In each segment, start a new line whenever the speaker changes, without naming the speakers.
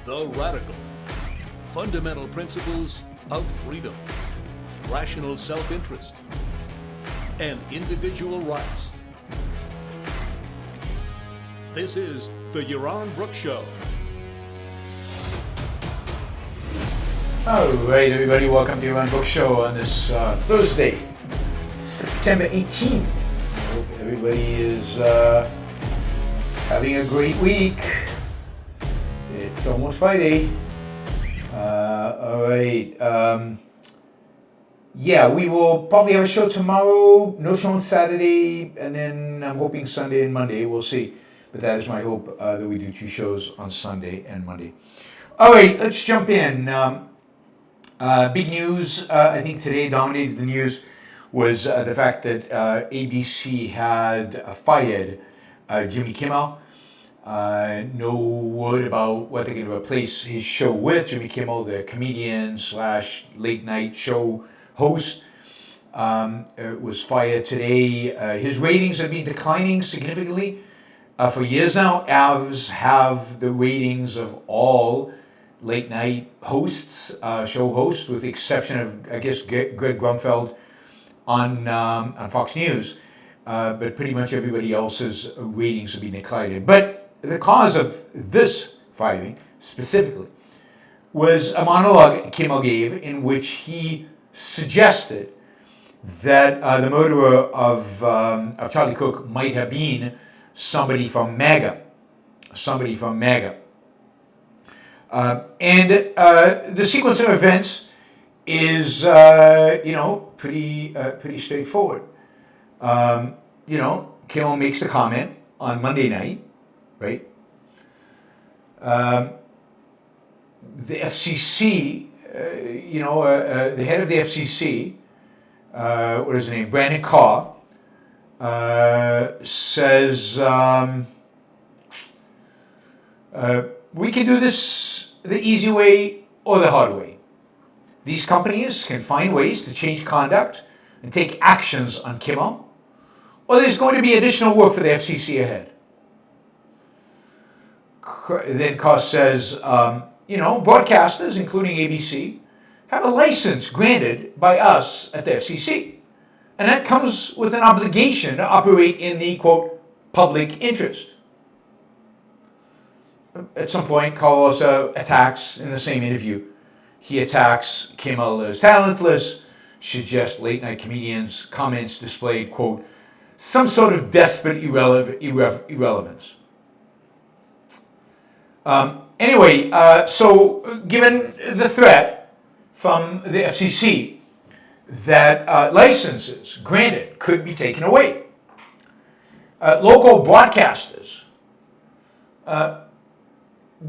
The Radical. Fundamental principles of freedom, rational self-interest, and individual rights. This is the Yaron Brook Show.
All right, everybody, welcome to Yaron Brook Show on this Thursday, September 18th. I hope everybody is having a great week. It's almost Friday. All right. Yeah, we will probably have a show tomorrow, no show on Saturday, and then I'm hoping Sunday and Monday. We'll see. But that is my hope, that we do 2 shows on Sunday and Monday. All right, let's jump in. Big news, I think today dominated the news, was the fact that ABC had fired Jimmy Kimmel. No word about what they're going to replace his show with. Jimmy Kimmel, the comedian slash late night show host, was fired today. His ratings have been declining significantly for years now, as have the ratings of all late night hosts, show hosts, with the exception of, I guess, Greg Grunfeld on Fox News. But pretty much everybody else's ratings have been declining. But the cause of this firing, specifically, was a monologue Kimmel gave in which he suggested that the murderer of Charlie Cook might have been somebody from MAGA. And the sequence of events is, pretty straightforward. Kimmel makes the comment on Monday night, right? The FCC, the head of the FCC, what is his name, Brandon Carr, says, we can do this the easy way or the hard way. These companies can find ways to change conduct and take actions on Kimmel, or there's going to be additional work for the FCC ahead. Then Carr says, broadcasters, including ABC, have a license granted by us at the FCC. And that comes with an obligation to operate in the, quote, public interest. At some point, Carr also attacks, in the same interview, he attacks Kimmel as talentless, suggests late-night comedians' comments displayed, quote, some sort of desperate irrelevance. So given the threat from the FCC that licenses granted could be taken away, local broadcasters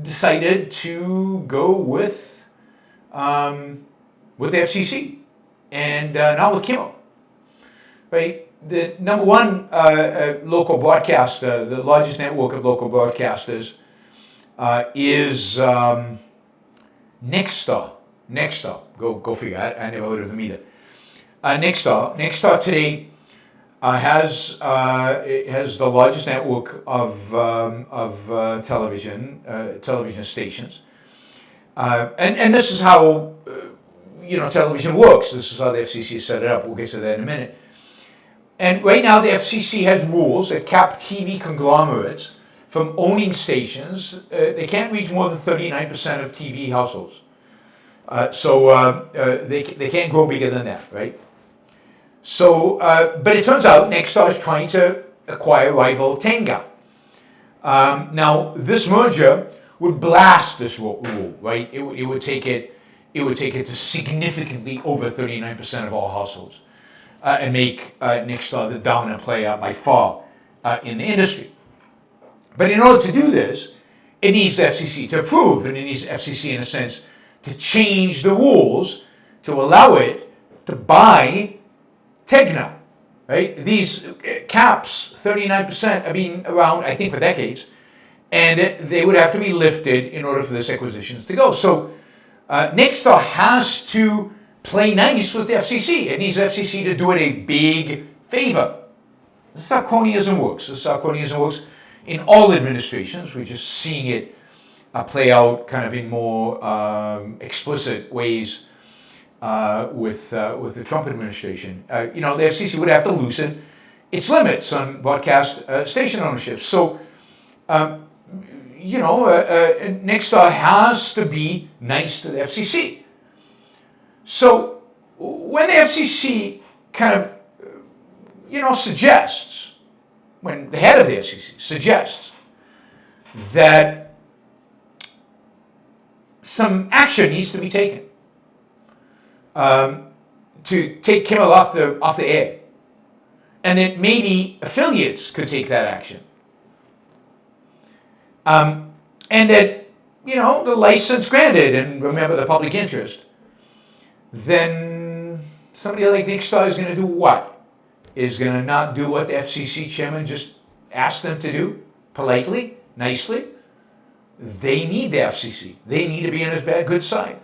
decided to go with the FCC and not with Kimmel. Right? The number one local broadcaster, the largest network of local broadcasters, is Nexstar. Nexstar. Go figure. I never heard of them either. Nexstar. Nexstar today has the largest network of television stations, and this is how television works. This is how the FCC set it up. We'll get to that in a minute. And right now, the FCC has rules that cap TV conglomerates from owning stations. They can't reach more than 39% of TV households. So they can't grow bigger than that, right? So, but it turns out Nexstar is trying to acquire rival Tenga. Now, this merger would blast this rule, right? It would take it to significantly over 39% of all households, and make Nexstar the dominant player by far in the industry. But in order to do this, it needs the FCC to approve, and it needs the FCC, in a sense, to change the rules to allow it to buy Tegna, right? These caps, 39%, have been around, I think, for decades, and they would have to be lifted in order for this acquisition to go. So Nexstar has to play nice with the FCC. It needs the FCC to do it a big favor. This is how cronyism works. In all administrations. We're just seeing it play out kind of in more explicit ways with the Trump administration. The FCC would have to loosen its limits on broadcast station ownership. So, Nexstar has to be nice to the FCC. So, when the FCC kind of, suggests, when the head of the FCC suggests that some action needs to be taken to take Kimmel off the air, and that maybe affiliates could take that action, and that the license granted and remember the public interest, then somebody like Nexstar is going to do what? Is going to not do what the FCC chairman just asked them to do, politely, nicely. They need the FCC. They need to be on his good side.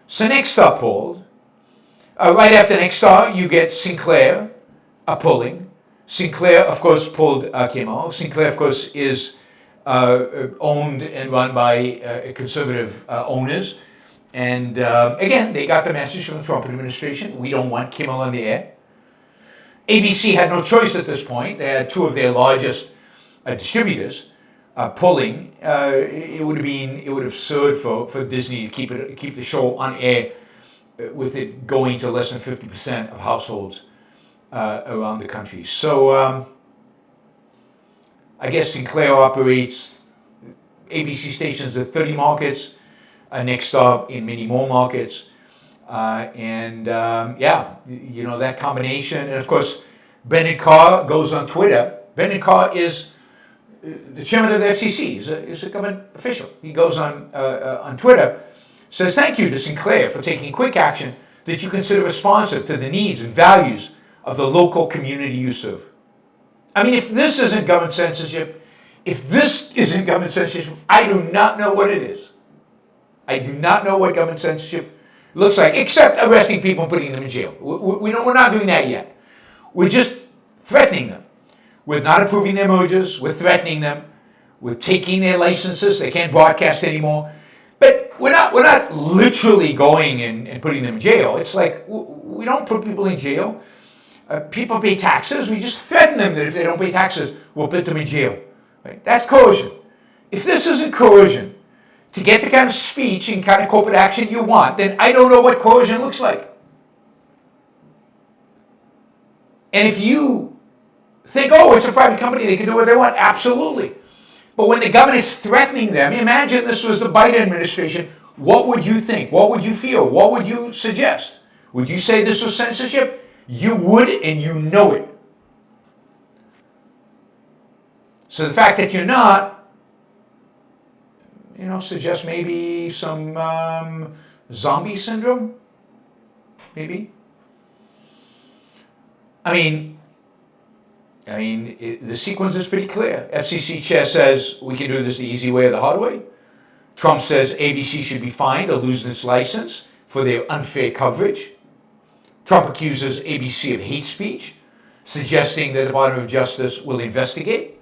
So Nexstar pulled. Right after Nexstar, you get Sinclair pulling. Sinclair, of course, pulled Kimmel. Sinclair, of course, is owned and run by conservative owners. And again, they got the message from the Trump administration. We don't want Kimmel on the air. ABC had no choice at this point. They had two of their largest distributors pulling. It would have been absurd for Disney to keep the show on air with it going to less than 50% of households around the country. So I guess Sinclair operates ABC stations at 30 markets, Nexstar in many more markets. That combination. And of course, Brendan Carr goes on Twitter. Brendan Carr is the chairman of the FCC. He's a government official. He goes on Twitter, says thank you to Sinclair for taking quick action that you consider responsive to the needs and values of the local community you serve. I mean, if this isn't government censorship, I do not know what it is. I do not know what government censorship looks like, except arresting people and putting them in jail. We're not doing that yet. We're just threatening them. We're not approving their mergers. We're threatening them. We're taking their licenses. They can't broadcast anymore. But we're not literally going and putting them in jail. It's like we don't put people in jail. People pay taxes. We just threaten them that if they don't pay taxes, we'll put them in jail. Right? That's coercion. If this isn't coercion, to get the kind of speech and kind of corporate action you want, then I don't know what coercion looks like. And if you think, it's a private company, they can do what they want, absolutely. But when the government is threatening them, imagine this was the Biden administration, what would you think? What would you feel? What would you suggest? Would you say this was censorship? You would, and you know it. So the fact that you're not, suggests maybe some zombie syndrome, maybe. I mean, the sequence is pretty clear. FCC chair says we can do this the easy way or the hard way. Trump says ABC should be fined or lose its license for their unfair coverage. Trump accuses ABC of hate speech, suggesting the Department of Justice will investigate.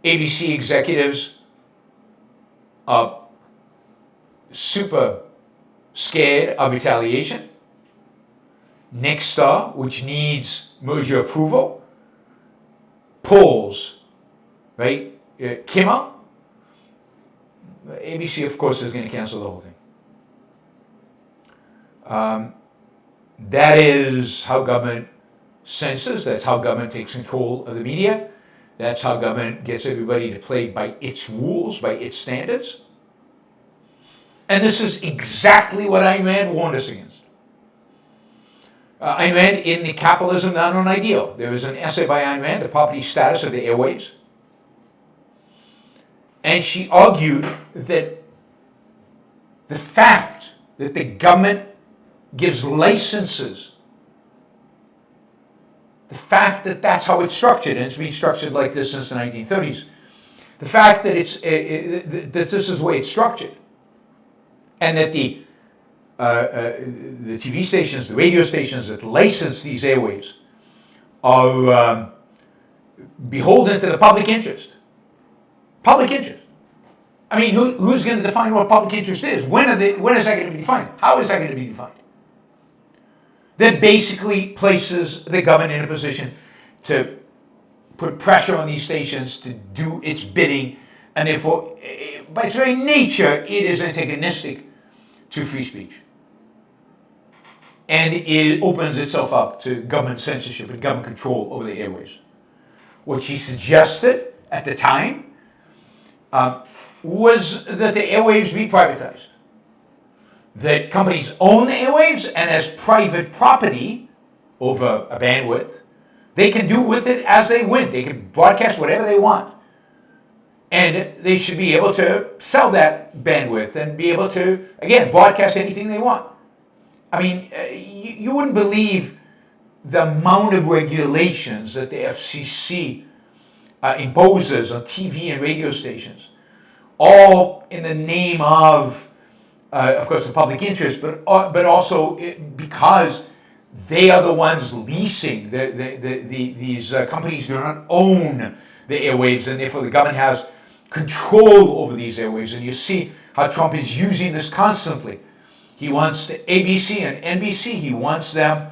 ABC executives are super scared of retaliation. Nexstar, which needs merger approval, pulls, right? Kimmel. ABC, of course, is going to cancel the whole thing. That is how government censors. That's how government takes control of the media. That's how government gets everybody to play by its rules, by its standards. And this is exactly what Ayn Rand warned us against. Ayn Rand, in The Capitalism Not an Ideal, there is an essay by Ayn Rand, The Property Status of the Airwaves. And she argued that the fact that the government gives licenses, the fact that that's how it's structured, and it's been structured like this since the 1930s, the fact that that this is the way it's structured, and that the TV stations, the radio stations that license these airwaves are beholden to the public interest. Public interest. I mean, who's going to define what public interest is? When is that going to be defined? How is that going to be defined? That basically places the government in a position to put pressure on these stations to do its bidding, and therefore, by its very nature, it is antagonistic to free speech. And it opens itself up to government censorship and government control over the airwaves. What she suggested at the time was that the airwaves be privatized. That companies own the airwaves, and as private property over a bandwidth, they can do with it as they win. They can broadcast whatever they want. And they should be able to sell that bandwidth and be able to, again, broadcast anything they want. I mean, you wouldn't believe the amount of regulations that the FCC imposes on TV and radio stations, all in the name of course, the public interest, but also because they are the ones leasing. These companies do not own the airwaves, and therefore the government has control over these airwaves. And you see how Trump is using this constantly. He wants the ABC and NBC, he wants them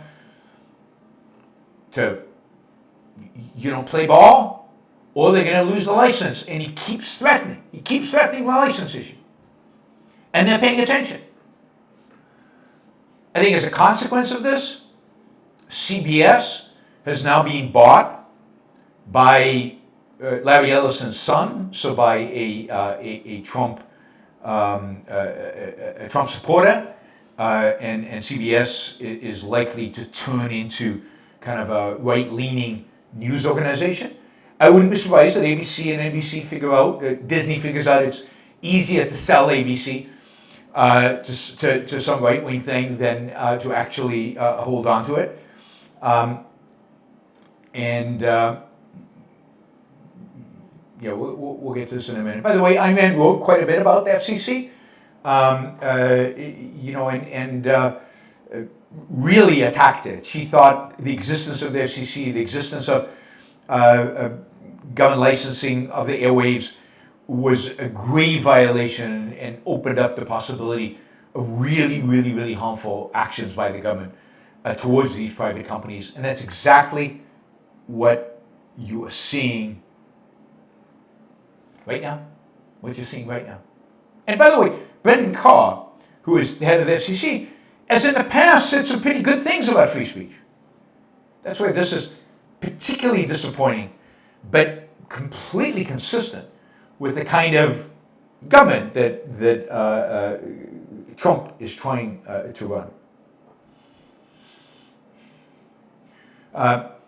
to, play ball, or they're going to lose the license. And he keeps threatening. He keeps threatening the license issue. And they're paying attention. I think as a consequence of this, CBS has now been bought by Larry Ellison's son, so by a Trump supporter, and CBS is likely to turn into kind of a right-leaning news organization. I wouldn't be surprised that ABC and NBC figure out, Disney figures out it's easier to sell ABC to some right-wing thing than to actually hold on to it. We'll get to this in a minute. By the way, Ayn Rand wrote quite a bit about the FCC, really attacked it. She thought the existence of the FCC, the existence of government licensing of the airwaves was a grave violation and opened up the possibility of really, really, really harmful actions by the government towards these private companies. And that's exactly what you are seeing right now. What you're seeing right now. And by the way, Brendan Carr, who is the head of the FCC, has in the past said some pretty good things about free speech. That's why this is particularly disappointing, but completely consistent with the kind of government that Trump is trying to run.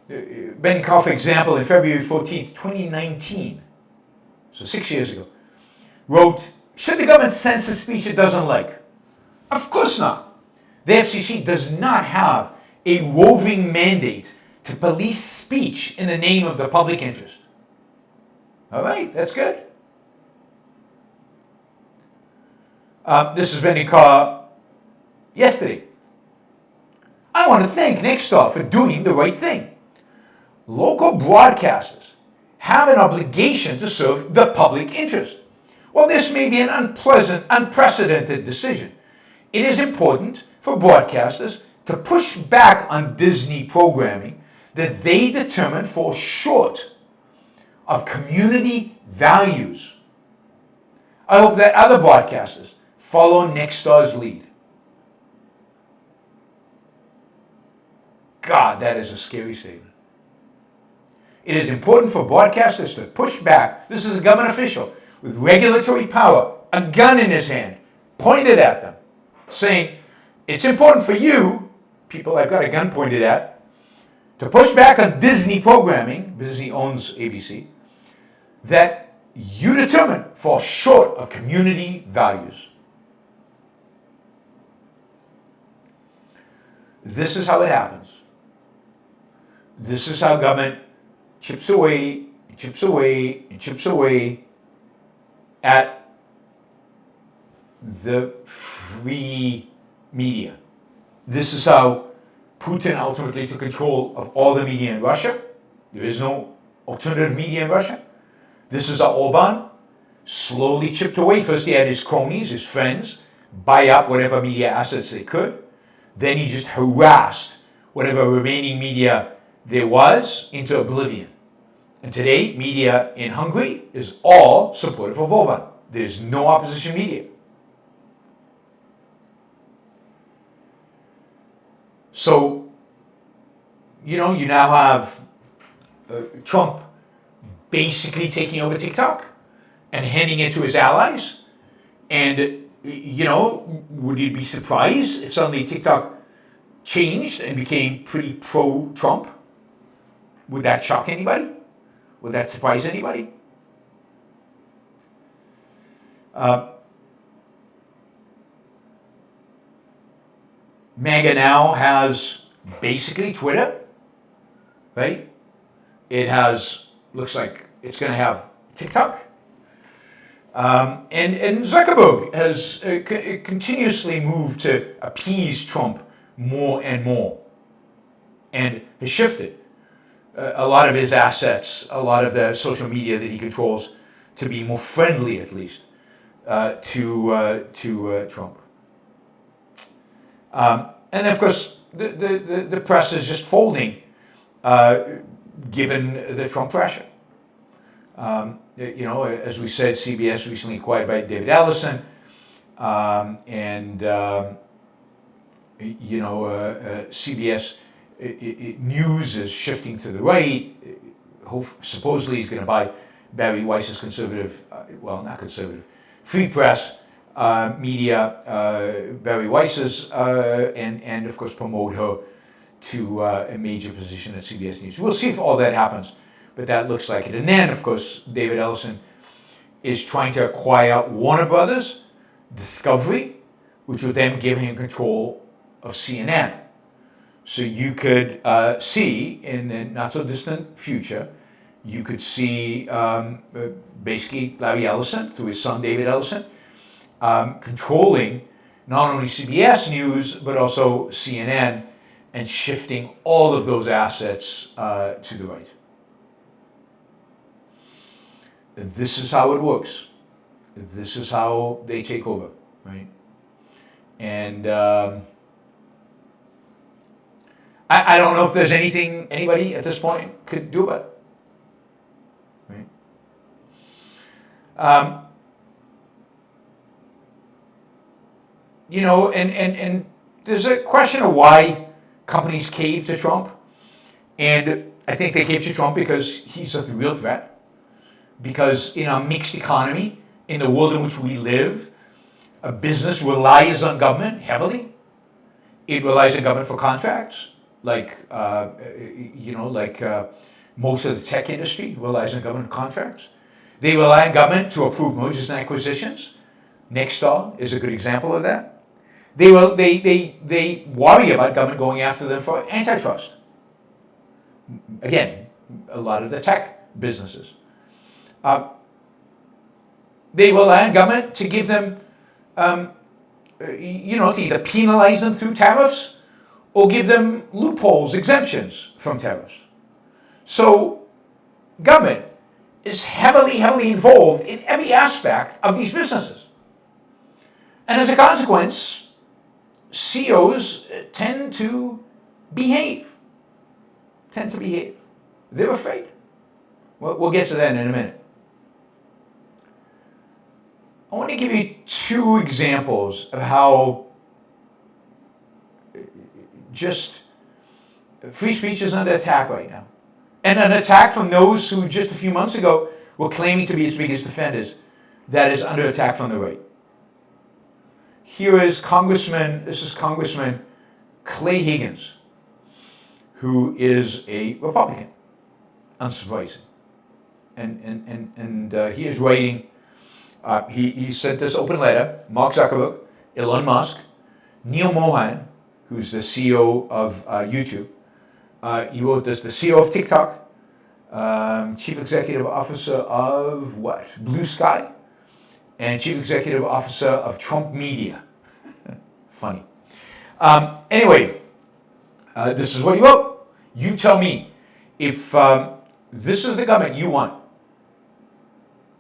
Brendan Carr, for example, in February 14th, 2019, so 6 years ago, wrote, "Should the government censor speech it doesn't like? Of course not. The FCC does not have a roving mandate to police speech in the name of the public interest." All right, that's good. This has been in Carr yesterday. "I want to thank Nexstar for doing the right thing. Local broadcasters have an obligation to serve the public interest. While this may be an unprecedented decision, it is important for broadcasters to push back on Disney programming that they determine falls short of community values. I hope that other broadcasters follow Nexstar's lead." God, that is a scary statement. "It is important for broadcasters to push back." This is a government official with regulatory power, a gun in his hand, pointed at them, saying, "It's important for you," people I've got a gun pointed at, "to push back on Disney programming," Disney owns ABC, "that you determine falls short of community values." This is how it happens. This is how government chips away and chips away and chips away at the free media. This is how Putin ultimately took control of all the media in Russia. There is no alternative media in Russia. This is how Orban slowly chipped away. First he had his cronies, his friends, buy up whatever media assets they could. Then he just harassed whatever remaining media there was into oblivion. And today, media in Hungary is all supportive of Orban. There's no opposition media. So, you now have Trump basically taking over TikTok and handing it to his allies. And, would you be surprised if suddenly TikTok changed and became pretty pro-Trump? Would that shock anybody? Would that surprise anybody? MAGA now has basically Twitter, right? It looks like it's going to have TikTok. And Zuckerberg has continuously moved to appease Trump more and more, and has shifted a lot of his assets, a lot of the social media that he controls, to be more friendly, at least, to Trump. And of course, the press is just folding, given the Trump pressure. As we said, CBS recently acquired by David Ellison, CBS News is shifting to the right. Supposedly he's going to buy Barry Weiss's conservative, not conservative, free press media, Barry Weiss's, and of course promote her to a major position at CBS News. We'll see if all that happens, but that looks like it. And then, of course, David Ellison is trying to acquire Warner Brothers, Discovery, which would then give him control of CNN. So you could see in the not so distant future, you could see basically Larry Ellison, through his son David Ellison, controlling not only CBS News, but also CNN, and shifting all of those assets to the right. This is how it works. This is how they take over, right? And I don't know if there's anything anybody at this point could do about it, right? And there's a question of why companies cave to Trump. And I think they cave to Trump because he's a real threat. Because in a mixed economy, in the world in which we live, a business relies on government heavily. It relies on government for contracts, like most of the tech industry relies on government contracts. They rely on government to approve mergers and acquisitions. Nexstar is a good example of that. They worry about government going after them for antitrust. Again, a lot of the tech businesses. They rely on government to give them, to either penalize them through tariffs or give them loopholes, exemptions from tariffs. So government is heavily involved in every aspect of these businesses. And as a consequence, CEOs tend to behave. They're afraid. We'll get to that in a minute. I want to give you two examples of how just free speech is under attack right now. And an attack from those who just a few months ago were claiming to be its biggest defenders, that is under attack from the right. This is Congressman Clay Higgins, who is a Republican, unsurprising. And he is writing, he sent this open letter, Mark Zuckerberg, Elon Musk, Neil Mohan, who's the CEO of YouTube. He wrote this, the CEO of TikTok, Chief Executive Officer of what? Blue Sky, and Chief Executive Officer of Trump Media. Funny. Anyway, this is what he wrote. You tell me if this is the government you want.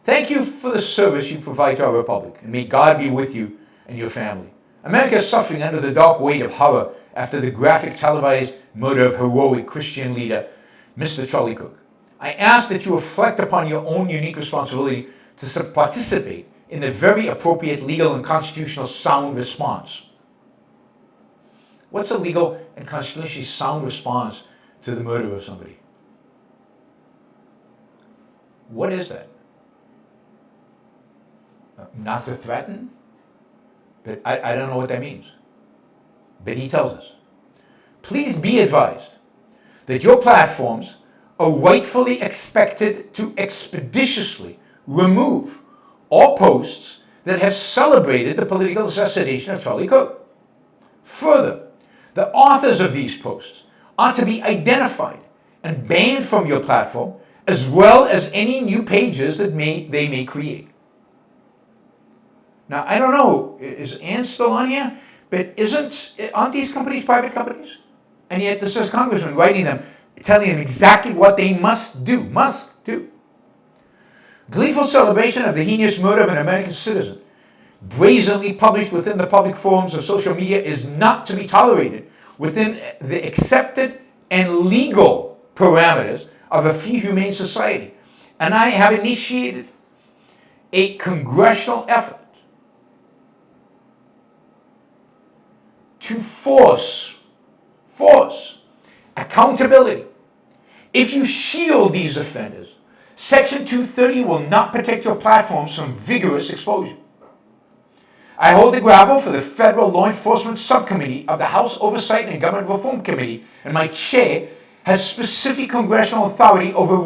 Thank you for the service you provide to our republic, and may God be with you and your family. America is suffering under the dark weight of horror after the graphic televised murder of heroic Christian leader, Mr. Charlie Kirk. I ask that you reflect upon your own unique responsibility to participate in the very appropriate legal and constitutional sound response. What's a legal and constitutionally sound response to the murder of somebody? What is that? Not to threaten? But I don't know what that means. But he tells us. Please be advised that your platforms are rightfully expected to expeditiously remove all posts that have celebrated the political assassination of Charlie Kirk. Further, the authors of these posts are to be identified and banned from your platform, as well as any new pages that they may create. Now, I don't know, is Ann still on here? But aren't these companies private companies? And yet this is Congressman writing them, telling them exactly what they must do. Gleeful celebration of the heinous murder of an American citizen, brazenly published within the public forums of social media, is not to be tolerated within the accepted and legal parameters of a free, humane society. And I have initiated a congressional effort to force accountability. If you shield these offenders, Section 230 will not protect your platforms from vigorous exposure. I hold the gavel for the Federal Law Enforcement Subcommittee of the House Oversight and Government Reform Committee, and my chair has specific congressional authority over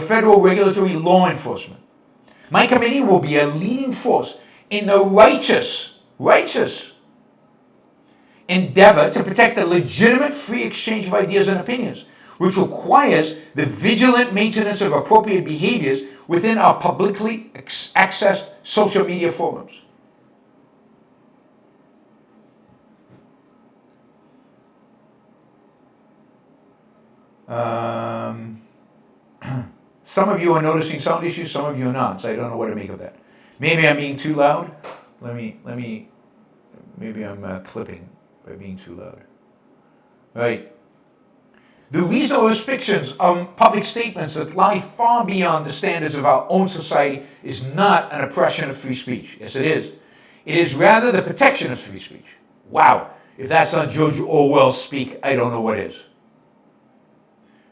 federal regulatory law enforcement. My committee will be a leading force in the righteous endeavor to protect the legitimate free exchange of ideas and opinions, which requires the vigilant maintenance of appropriate behaviors within our publicly accessed social media forums. Some of you are noticing sound issues, some of you are not, so I don't know what to make of that. Maybe I'm being too loud. Maybe I'm clipping by being too loud. All right. The reasonable restrictions on public statements that lie far beyond the standards of our own society is not an oppression of free speech. Yes, it is. It is rather the protection of free speech. Wow. If that's not George Orwell speak, I don't know what is.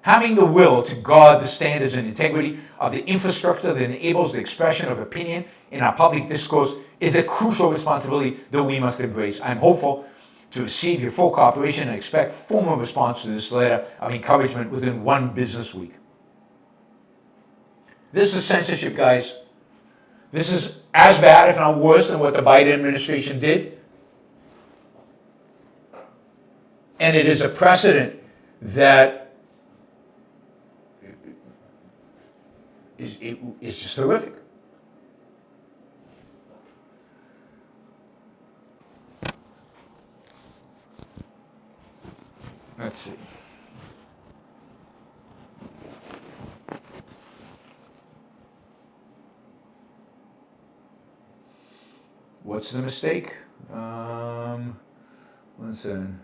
Having the will to guard the standards and integrity of the infrastructure that enables the expression of opinion in our public discourse is a crucial responsibility that we must embrace. I'm hopeful to receive your full cooperation and expect formal response to this letter of encouragement within 1 business week. This is censorship, guys. This is as bad, if not worse, than what the Biden administration did. And it is a precedent that is just horrific. Let's see. What's the mistake? Listen.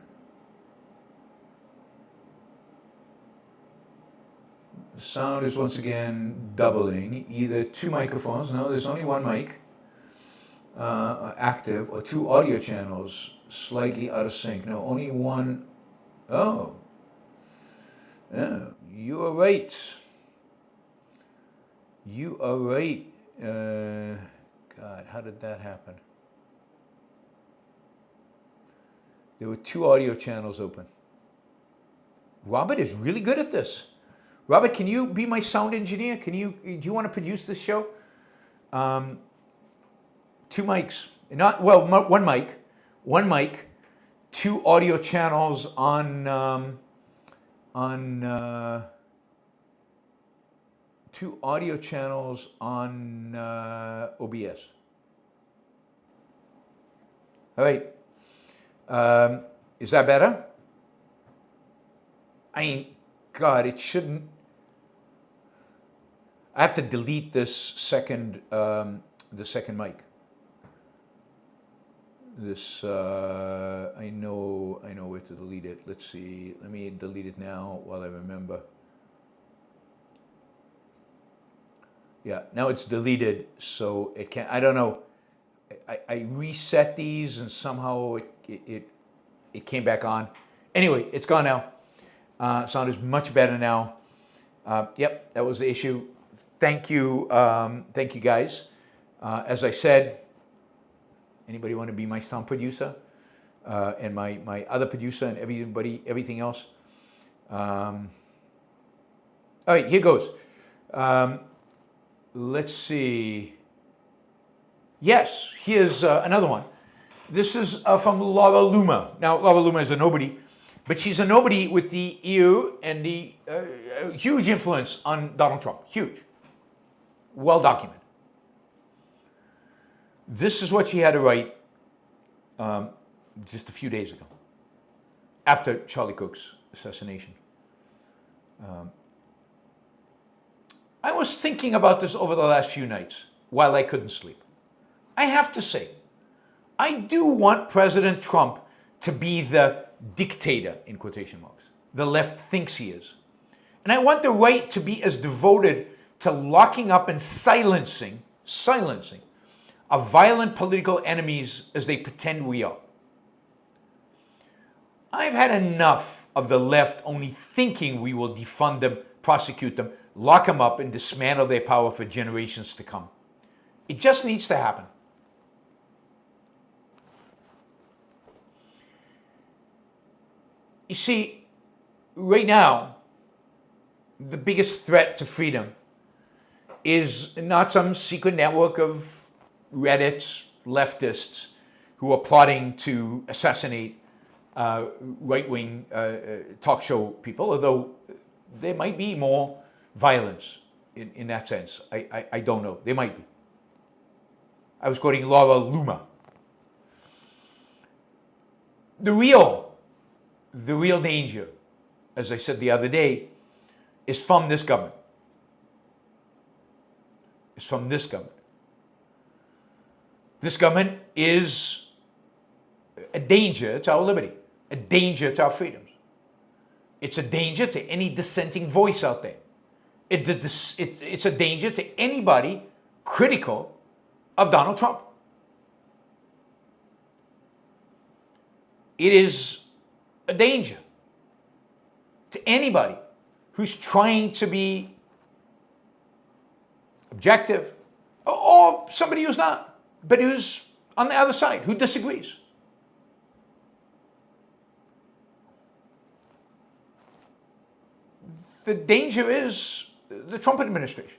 The sound is once again doubling. Either 2 microphones, no, there's only 1 mic active, or 2 audio channels slightly out of sync. No, only 1. Oh. Yeah, you are right. You are right. God, how did that happen? There were 2 audio channels open. Robert is really good at this. Robert, can you be my sound engineer? Do you want to produce this show? 2 mics, 1 mic, 2 audio channels on 2 audio channels on OBS. All right. Is that better? God, it shouldn't. I have to delete this second, the second mic. This, I know where to delete it. Let's see, let me delete it now while I remember. Yeah, now it's deleted, so it can't, I don't know. I reset these and somehow it came back on. Anyway, it's gone now. Sound is much better now. Yep, that was the issue. Thank you guys. As I said, anybody want to be my sound producer and my other producer and everything else? All right, here goes. Let's see. Yes, here's another one. This is from Lara Loomer. Now, Lara Loomer is a nobody, but she's a nobody with the ear and the huge influence on Donald Trump. Huge. Well documented. This is what she had to write just a few days ago, after Charlie Cook's assassination. I was thinking about this over the last few nights while I couldn't sleep. I have to say, I do want President Trump to be the dictator, in quotation marks, the left thinks he is. And I want the right to be as devoted to locking up and silencing our violent political enemies as they pretend we are. I've had enough of the left only thinking we will defund them, prosecute them, lock them up, and dismantle their power for generations to come. It just needs to happen. You see, right now, the biggest threat to freedom is not some secret network of Reddits, leftists, who are plotting to assassinate right-wing talk show people, although there might be more violence in that sense. I don't know. There might be. I was quoting Lara Loomer. The real danger, as I said the other day, is from this government. It's from this government. This government is a danger to our liberty, a danger to our freedoms. It's a danger to any dissenting voice out there. It's a danger to anybody critical of Donald Trump. It is a danger to anybody who's trying to be objective, or somebody who's not, but who's on the other side, who disagrees. The danger is the Trump administration.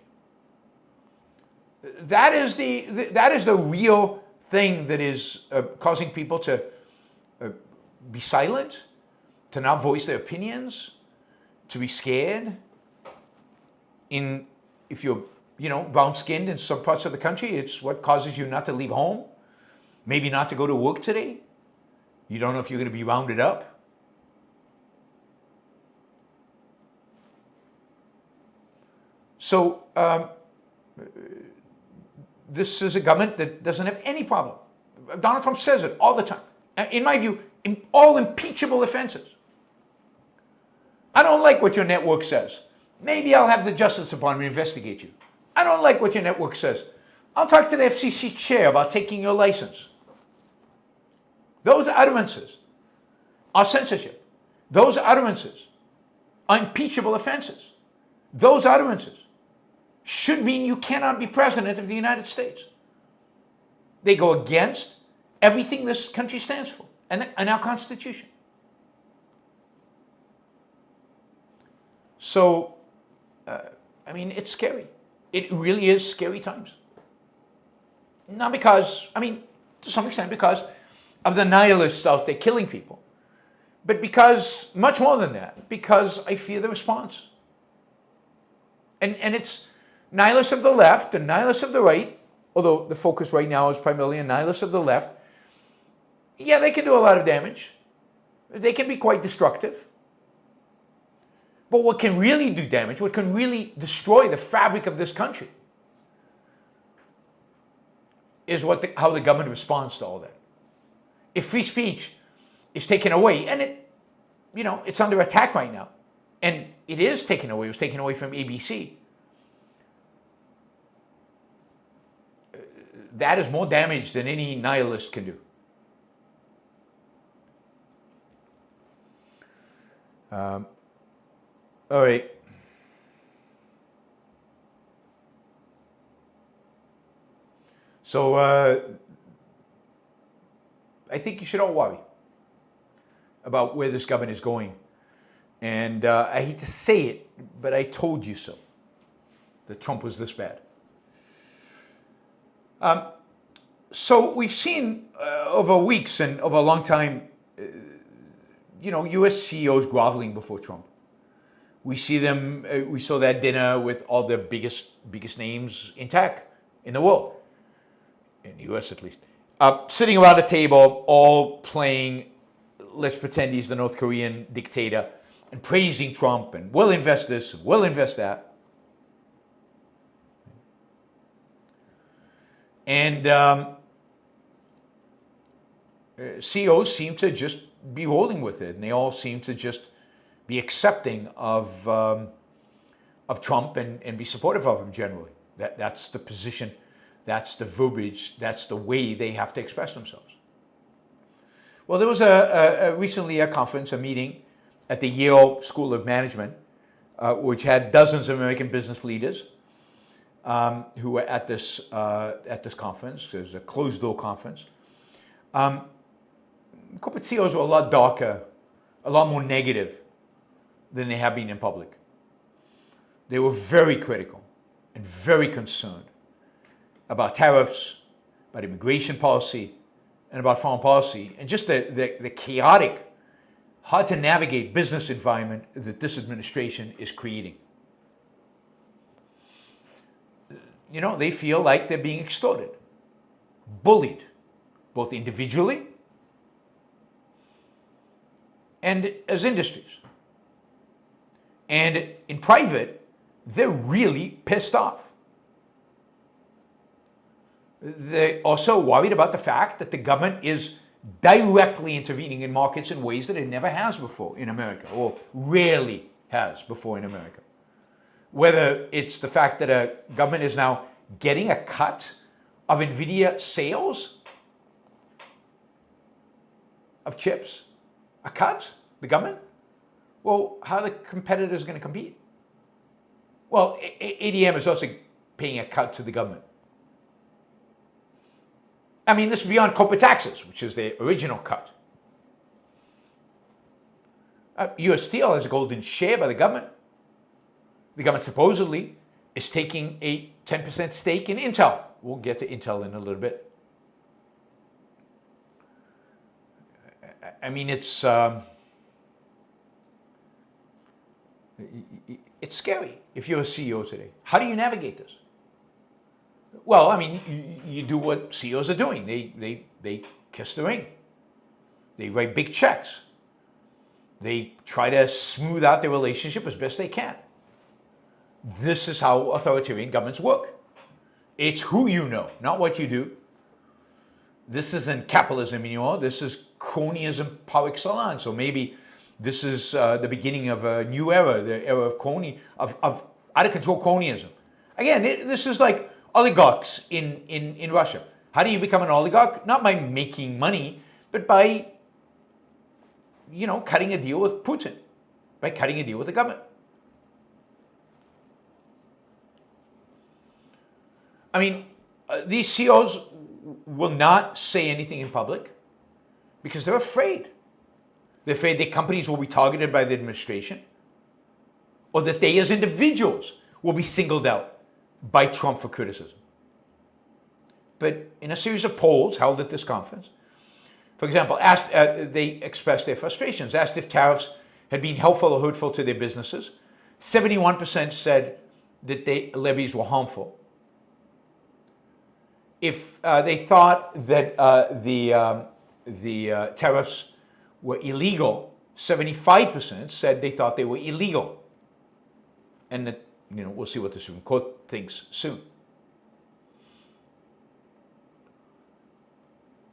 That is the real thing that is causing people to be silent, to not voice their opinions, to be scared. If you're brown-skinned in some parts of the country, it's what causes you not to leave home, maybe not to go to work today. You don't know if you're going to be rounded up. So this is a government that doesn't have any problem. Donald Trump says it all the time. In my view, all impeachable offenses. I don't like what your network says. Maybe I'll have the Justice Department investigate you. I don't like what your network says. I'll talk to the FCC chair about taking your license. Those utterances are censorship. Those utterances are impeachable offenses. Those utterances should mean you cannot be president of the United States. They go against everything this country stands for and our Constitution. So, it's scary. It really is scary times. Not because, to some extent because of the nihilists out there killing people, but because, much more than that, because I fear the response. And it's nihilists of the left and nihilists of the right, although the focus right now is primarily on nihilists of the left. Yeah, they can do a lot of damage. They can be quite destructive. But what can really do damage, what can really destroy the fabric of this country, is how the government responds to all that. If free speech is taken away, and it's under attack right now, and it is taken away, it was taken away from ABC, that is more damage than any nihilist can do. All right. So I think you should all worry about where this government is going. And I hate to say it, but I told you so, that Trump was this bad. So we've seen over weeks and over a long time, U.S. CEOs groveling before Trump. We see them, we saw that dinner with all the biggest names in tech in the world, in the US at least, sitting around a table, all playing, let's pretend he's the North Korean dictator, and praising Trump, and we'll invest this, and we'll invest that. And CEOs seem to just be rolling with it, and they all seem to just be accepting of Trump and be supportive of him generally. That's the position, that's the verbiage, that's the way they have to express themselves. Well, there was recently a conference, a meeting at the Yale School of Management, which had dozens of American business leaders who were at this conference. It was a closed-door conference. Corporate CEOs were a lot darker, a lot more negative than they have been in public. They were very critical and very concerned about tariffs, about immigration policy, and about foreign policy, and just the chaotic, hard to navigate business environment that this administration is creating. They feel like they're being extorted, bullied, both individually and as industries. And in private, they're really pissed off. They're also worried about the fact that the government is directly intervening in markets in ways that it never has before in America, or rarely has before in America. Whether it's the fact that a government is now getting a cut of Nvidia sales of chips, a cut, the government? Well, how are the competitors going to compete? Well, ADM is also paying a cut to the government. I mean, this is beyond corporate taxes, which is the original cut. U.S. Steel has a golden share by the government. The government supposedly is taking a 10% stake in Intel. We'll get to Intel in a little bit. I mean, it's scary if you're a CEO today. How do you navigate this? Well, I mean, you do what CEOs are doing. They kiss the ring. They write big checks. They try to smooth out their relationship as best they can. This is how authoritarian governments work. It's who you know, not what you do. This isn't capitalism anymore. This is cronyism par excellence. So maybe this is the beginning of a new era, the era of out of control cronyism. Again, this is like oligarchs in Russia. How do you become an oligarch? Not by making money, but by, cutting a deal with Putin, by cutting a deal with the government. I mean, these CEOs will not say anything in public because they're afraid. They're afraid their companies will be targeted by the administration, or that they as individuals will be singled out by Trump for criticism. But in a series of polls held at this conference, for example, they expressed their frustrations, asked if tariffs had been helpful or hurtful to their businesses. 71% said that the levies were harmful. If they thought that the tariffs were illegal, 75% said they thought they were illegal. and that, we'll see what the Supreme Court thinks soon.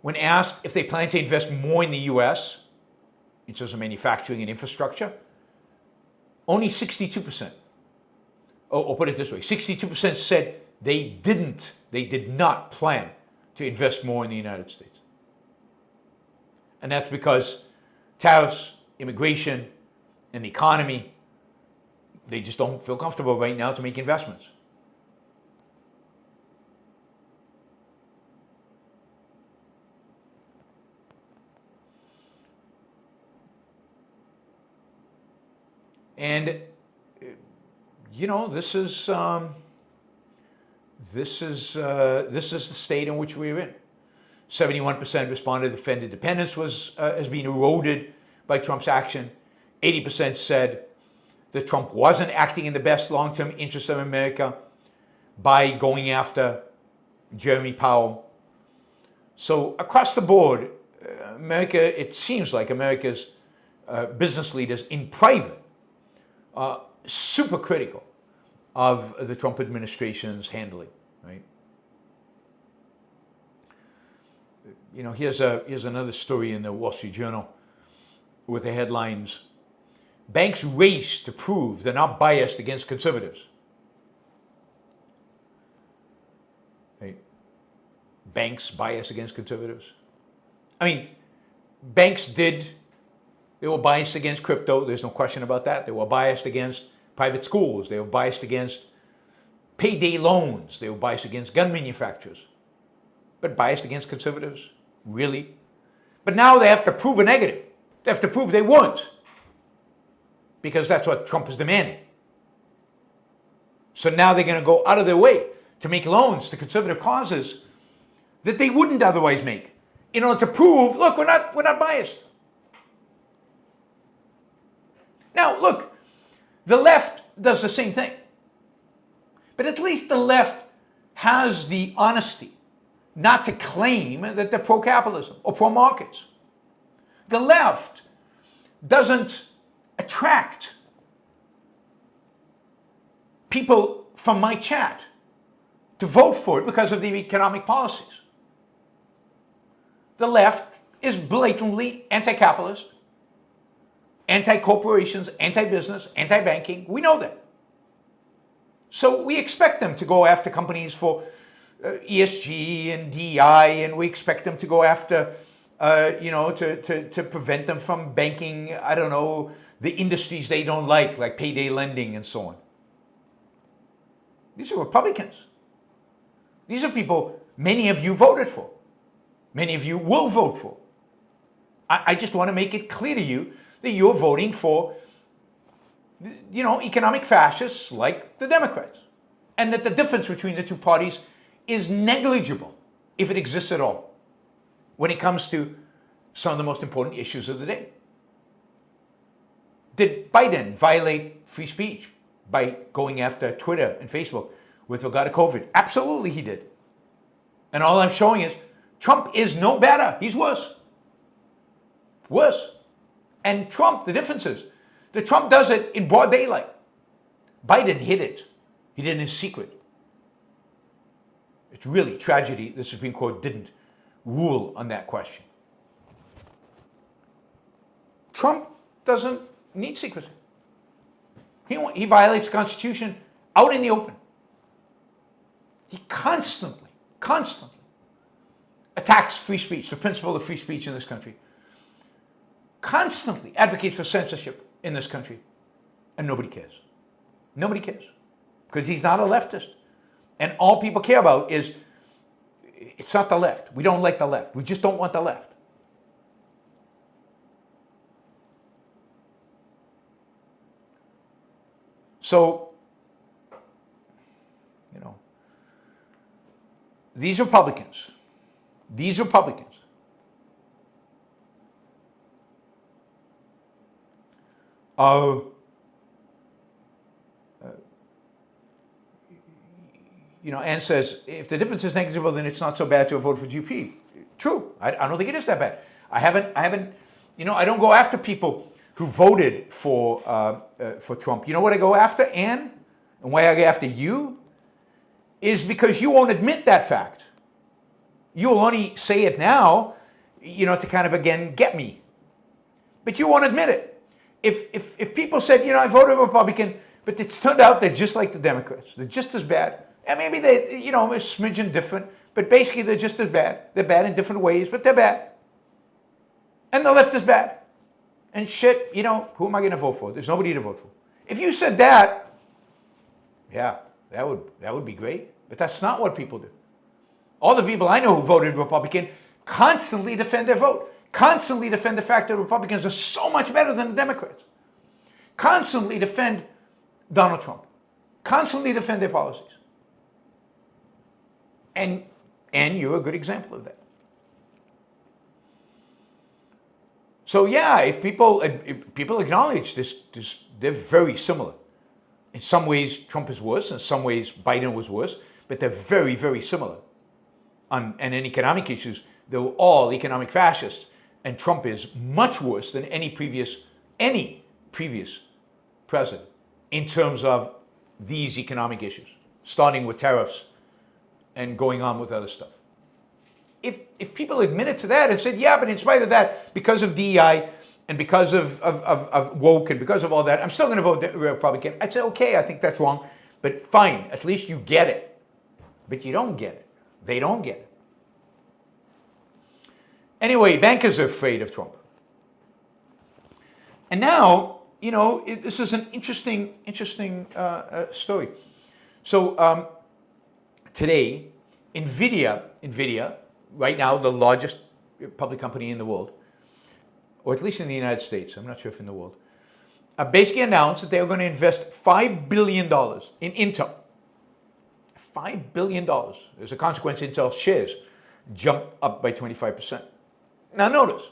When asked if they plan to invest more in the U.S. in terms of manufacturing and infrastructure, only 62%, or put it this way, 62% said they did not plan to invest more in the United States. And that's because tariffs, immigration, and the economy, they just don't feel comfortable right now to make investments. And this is the state in which we're in. 71% responded defend independence has been eroded by Trump's action. 80% said that Trump wasn't acting in the best long-term interest of America by going after Jeremy Powell. So across the board, it seems like America's business leaders in private super critical of the Trump administration's handling, right? Here's another story in the Wall Street Journal with the headlines, "Banks race to prove they're not biased against conservatives." Right? Banks biased against conservatives? I mean, banks they were biased against crypto, there's no question about that. They were biased against private schools. They were biased against payday loans. They were biased against gun manufacturers. But biased against conservatives? Really? But now they have to prove a negative. They have to prove they weren't. Because that's what Trump is demanding. So now they're going to go out of their way to make loans to conservative causes that they wouldn't otherwise make, in order to prove, look, we're not biased. Now, look, the left does the same thing. But at least the left has the honesty not to claim that they're pro-capitalism or pro-markets. The left doesn't attract people from my chat to vote for it because of the economic policies. The left is blatantly anti-capitalist, anti-corporations, anti-business, anti-banking. We know that. So we expect them to go after companies for ESG and DEI, and we expect them to go after, to prevent them from banking, the industries they don't like payday lending and so on. These are Republicans. These are people many of you voted for. Many of you will vote for. I just want to make it clear to you that you're voting for, economic fascists like the Democrats. And that the difference between the two parties is negligible, if it exists at all, when it comes to some of the most important issues of the day. Did Biden violate free speech by going after Twitter and Facebook with regard to COVID? Absolutely he did. And all I'm showing is Trump is no better. He's worse. Worse. And Trump, the difference is that Trump does it in broad daylight. Biden hid it. He did it in secret. It's really tragedy the Supreme Court didn't rule on that question. Trump doesn't need secrecy. He violates the Constitution out in the open. He constantly attacks free speech, the principle of free speech in this country. Constantly advocates for censorship in this country. And nobody cares. Nobody cares. Because he's not a leftist. And all people care about is, it's not the left. We don't like the left. We just don't want the left. So, these Republicans are, Ann says, if the difference is negligible, then it's not so bad to vote for GP. True. I don't think it is that bad. I don't go after people who voted for Trump. You know what I go after, Ann? and why I go after you is because you won't admit that fact. You'll only say it now, to kind of, again, get me. But you won't admit it. If people said, I voted Republican, but it's turned out they're just like the Democrats. They're just as bad. And maybe they, a smidgen different, but basically they're just as bad. They're bad in different ways, but they're bad. And the left is bad. And shit, who am I going to vote for? There's nobody to vote for. If you said that, yeah, that would be great. But that's not what people do. All the people I know who voted Republican constantly defend their vote. Constantly defend the fact that Republicans are so much better than the Democrats. Constantly defend Donald Trump. Constantly defend their policies. And you're a good example of that. So yeah, if people acknowledge this, they're very similar. In some ways, Trump is worse. In some ways, Biden was worse. But they're very, very similar. And in economic issues, they're all economic fascists. And Trump is much worse than any previous president in terms of these economic issues, starting with tariffs and going on with other stuff. If people admitted to that and said, yeah, but in spite of that, because of DEI and because of woke and because of all that, I'm still going to vote Republican, I'd say, okay, I think that's wrong, but fine, at least you get it. But you don't get it. They don't get it. Anyway, bankers are afraid of Trump. And now, this is an interesting story. So today, Nvidia, right now the largest public company in the world, or at least in the United States, I'm not sure if in the world, basically announced that they are going to invest $5 billion in Intel. $5 billion. As a consequence, Intel shares jump up by 25%. Now notice,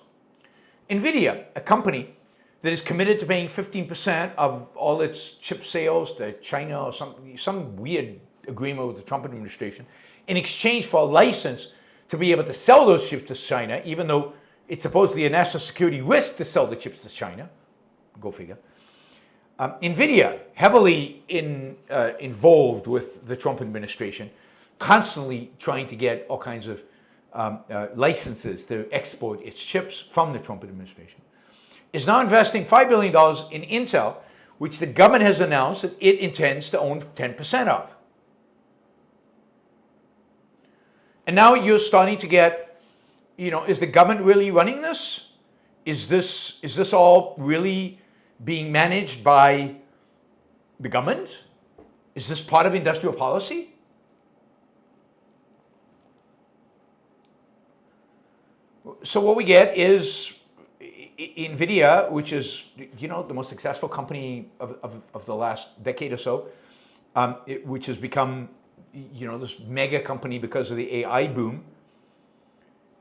Nvidia, a company that is committed to paying 15% of all its chip sales to China or some weird agreement with the Trump administration, in exchange for a license to be able to sell those chips to China, even though it's supposedly a national security risk to sell the chips to China. Go figure. Nvidia, heavily involved with the Trump administration, constantly trying to get all kinds of licenses to export its chips from the Trump administration, is now investing $5 billion in Intel, which the government has announced that it intends to own 10% of. And now you're starting to get, is the government really running this? Is this all really being managed by the government? Is this part of industrial policy? So what we get is Nvidia, which is, the most successful company of the last decade or so, which has become, this mega company because of the AI boom.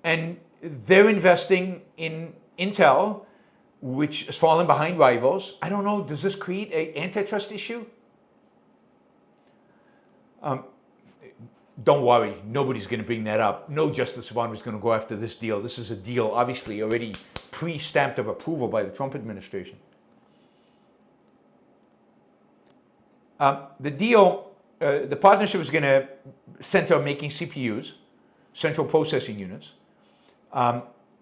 And they're investing in Intel, which has fallen behind rivals. I don't know, does this create an antitrust issue? Don't worry, nobody's going to bring that up. No Justice Department is going to go after this deal. This is a deal obviously already pre-stamped of approval by the Trump administration. The deal, the partnership is going to center on making CPUs, central processing units.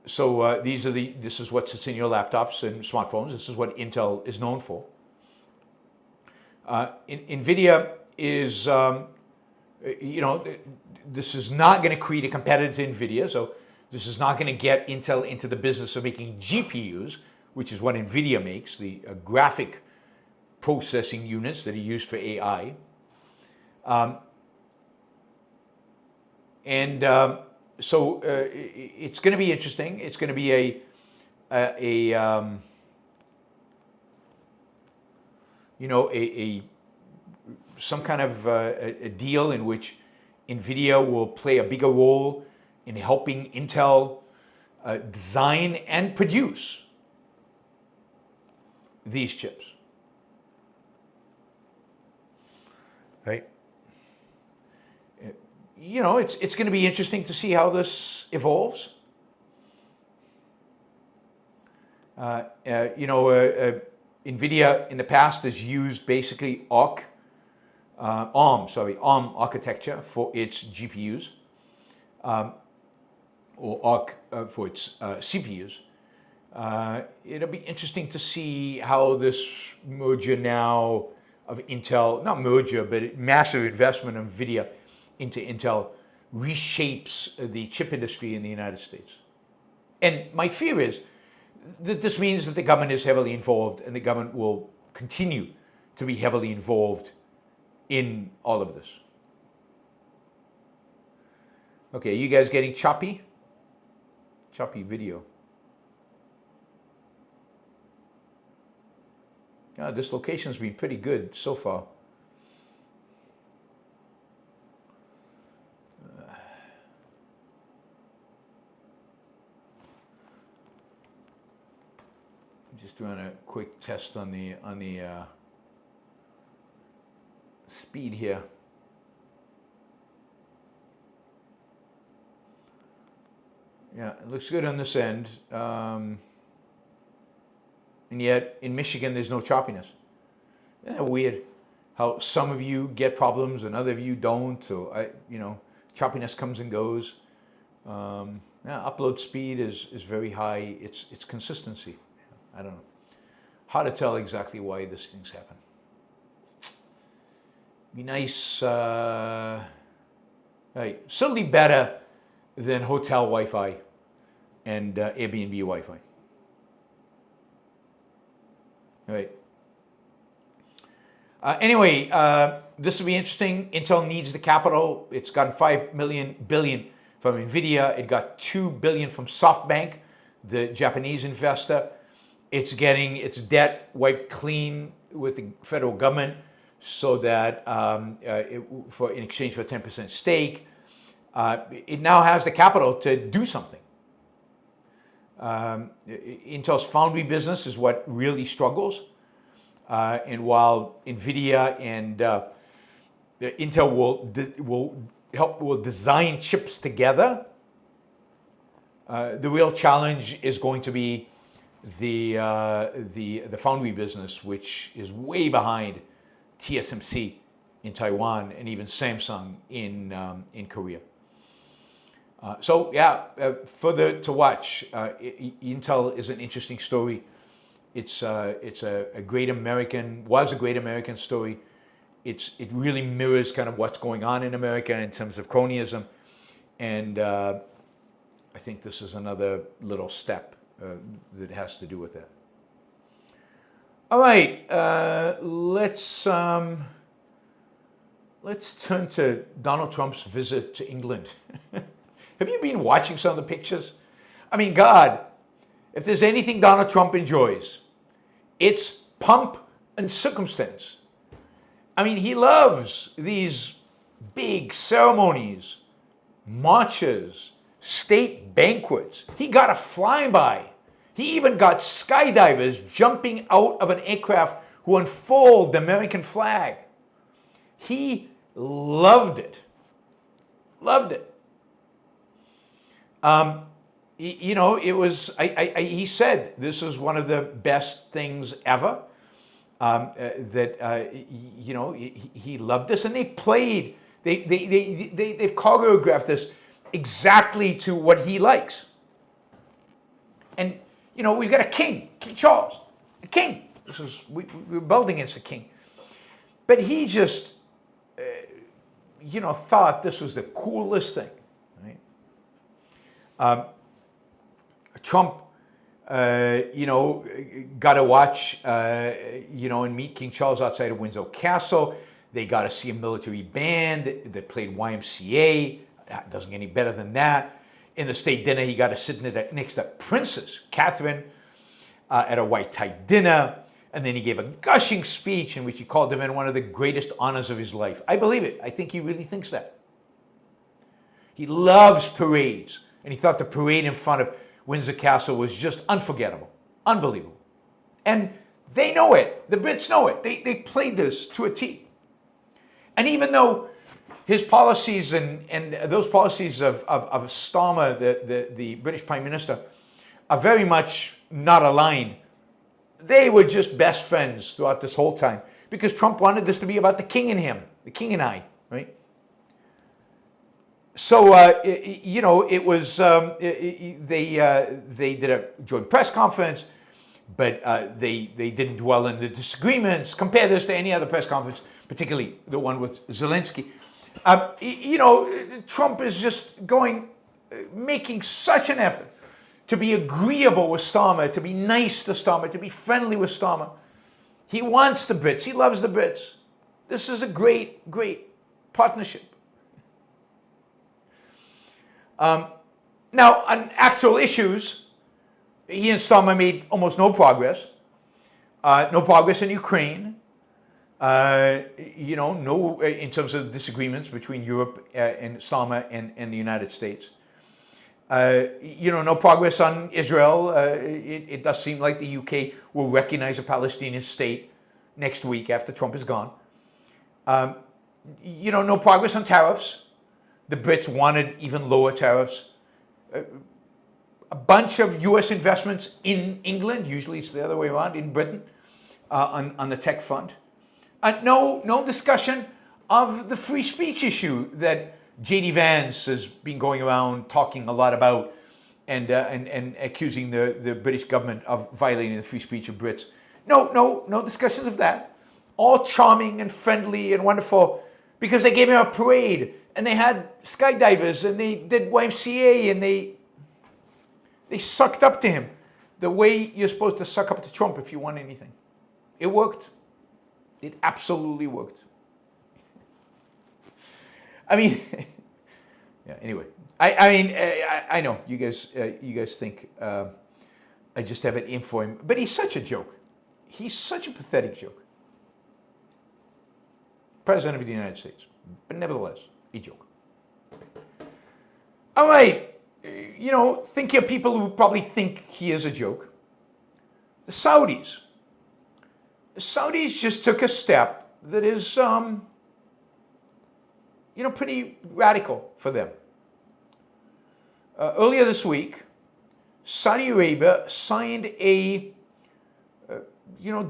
This is what sits in your laptops and smartphones. This is what Intel is known for. Nvidia is, this is not going to create a competitor to Nvidia. So this is not going to get Intel into the business of making GPUs, which is what Nvidia makes, the graphic processing units that are used for AI. So it's going to be interesting. It's going to be some kind of a deal in which Nvidia will play a bigger role in helping Intel design and produce these chips. Right? It's going to be interesting to see how this evolves. Nvidia in the past has used basically ARC ARM architecture for its GPUs, for its CPUs. It'll be interesting to see how this merger now of Intel, not merger, but massive investment of Nvidia into Intel reshapes the chip industry in the United States. And my fear is that this means that the government is heavily involved, and the government will continue to be heavily involved in all of this. Okay, you guys getting choppy? Choppy video. Yeah, this location's been pretty good so far. Just doing a quick test on the speed here. Yeah, it looks good on this end. And yet in Michigan, there's no choppiness. Isn't that weird? How some of you get problems and other of you don't. So, choppiness comes and goes. Upload speed is very high. It's consistency. I don't know. Hard to tell exactly why these things happen. Be nice. Right. Certainly better than hotel Wi-Fi and Airbnb Wi-Fi. Right. Anyway, this will be interesting. Intel needs the capital. It's gotten $5 billion from Nvidia. It got $2 billion from SoftBank, the Japanese investor. It's getting its debt wiped clean with the federal government, so that in exchange for a 10% stake, it now has the capital to do something. Intel's foundry business is what really struggles, and while Nvidia and Intel will design chips together, the real challenge is going to be the foundry business, which is way behind TSMC in Taiwan and even Samsung in Korea. Further to watch. Intel is an interesting story. It's a great American, was a great American story. It really mirrors kind of what's going on in America in terms of cronyism, and I think this is another little step that has to do with that. All right, let's turn to Donald Trump's visit to England. Have you been watching some of the pictures? I mean, God, if there's anything Donald Trump enjoys, it's pomp and circumstance. I mean, he loves these big ceremonies, marches, state banquets. He got a flyby. He even got skydivers jumping out of an aircraft who unfold the American flag. He loved it. Loved it. It was, he said this was one of the best things ever, he loved this, and they played, they've choreographed this exactly to what he likes. And, we've got a king, King Charles, a king. We're building against a king. But he just, thought this was the coolest thing. Trump, got to watch, and meet King Charles outside of Windsor Castle. They got to see a military band that played YMCA. That doesn't get any better than that. In the state dinner, he got to sit next to Princess Catherine at a white tie dinner. And then he gave a gushing speech in which he called the event one of the greatest honors of his life. I believe it. I think he really thinks that. He loves parades. And he thought the parade in front of Windsor Castle was just unforgettable, unbelievable. And they know it. The Brits know it. They played this to a T. And even though his policies and those policies of Starmer, the British Prime Minister, are very much not aligned, they were just best friends throughout this whole time, because Trump wanted this to be about the king and him. the king and I, right? So, it was, they did a joint press conference, but they didn't dwell on the disagreements. Compare this to any other press conference, particularly the one with Zelensky. Trump is just making such an effort to be agreeable with Starmer, to be nice to Starmer, to be friendly with Starmer. He wants the Brits. He loves the Brits. This is a great, great partnership. Now, on actual issues, he and Starmer made almost no progress. No progress in Ukraine. No, in terms of disagreements between Europe and Starmer and the United States. No progress on Israel. It does seem like the UK will recognize a Palestinian state next week after Trump is gone. No progress on tariffs. The Brits wanted even lower tariffs. A bunch of US investments in England, usually it's the other way around, in Britain, on the tech front. No discussion of the free speech issue that J.D. Vance has been going around talking a lot about and accusing the British government of violating the free speech of Brits. No discussions of that. All charming and friendly and wonderful because they gave him a parade and they had skydivers and they did YMCA and they sucked up to him the way you're supposed to suck up to Trump if you want anything. It worked. It absolutely worked. I mean, yeah. Anyway, I know you guys think I just have it in for him, but he's such a joke. He's such a pathetic joke. President of the United States, but nevertheless, a joke. All right, think of people who probably think he is a joke. The Saudis. The Saudis just took a step that is, pretty radical for them. Earlier this week, Saudi Arabia signed a,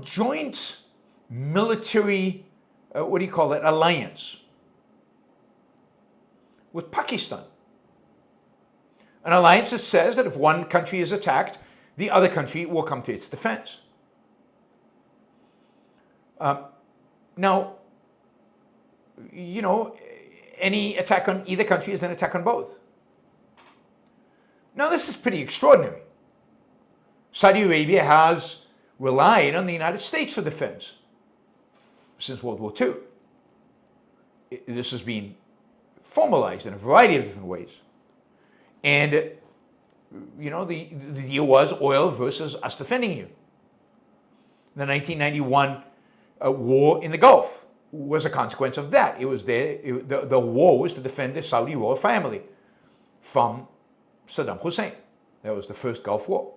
joint military, alliance with Pakistan. An alliance that says that if one country is attacked, the other country will come to its defense. Now, any attack on either country is an attack on both. Now, this is pretty extraordinary. Saudi Arabia has relied on the United States for defense since World War II. This has been formalized in a variety of different ways. And, the deal was oil versus us defending you. The 1991 war in the Gulf was a consequence of that. It was the war was to defend the Saudi royal family from Saddam Hussein. That was the first Gulf War.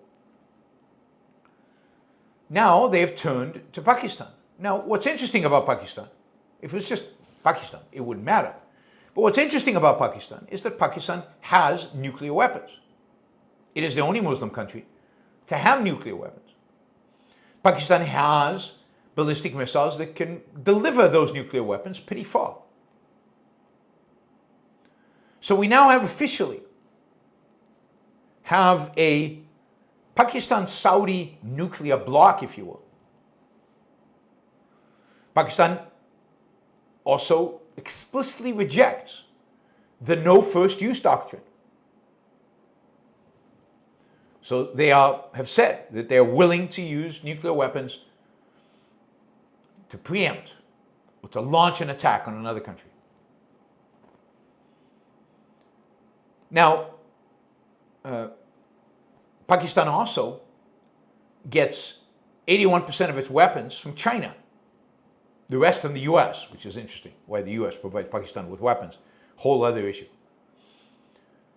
Now they've turned to Pakistan. Now, what's interesting about Pakistan, if it was just Pakistan, it wouldn't matter. But what's interesting about Pakistan is that Pakistan has nuclear weapons. It is the only Muslim country to have nuclear weapons. Pakistan has ballistic missiles that can deliver those nuclear weapons pretty far. So we now officially have a Pakistan-Saudi nuclear bloc, if you will. Pakistan also explicitly rejects the no first use doctrine. So they have said that they're willing to use nuclear weapons to preempt or to launch an attack on another country. Now, Pakistan also gets 81% of its weapons from China. The rest from the US, which is interesting, why the US provides Pakistan with weapons. Whole other issue.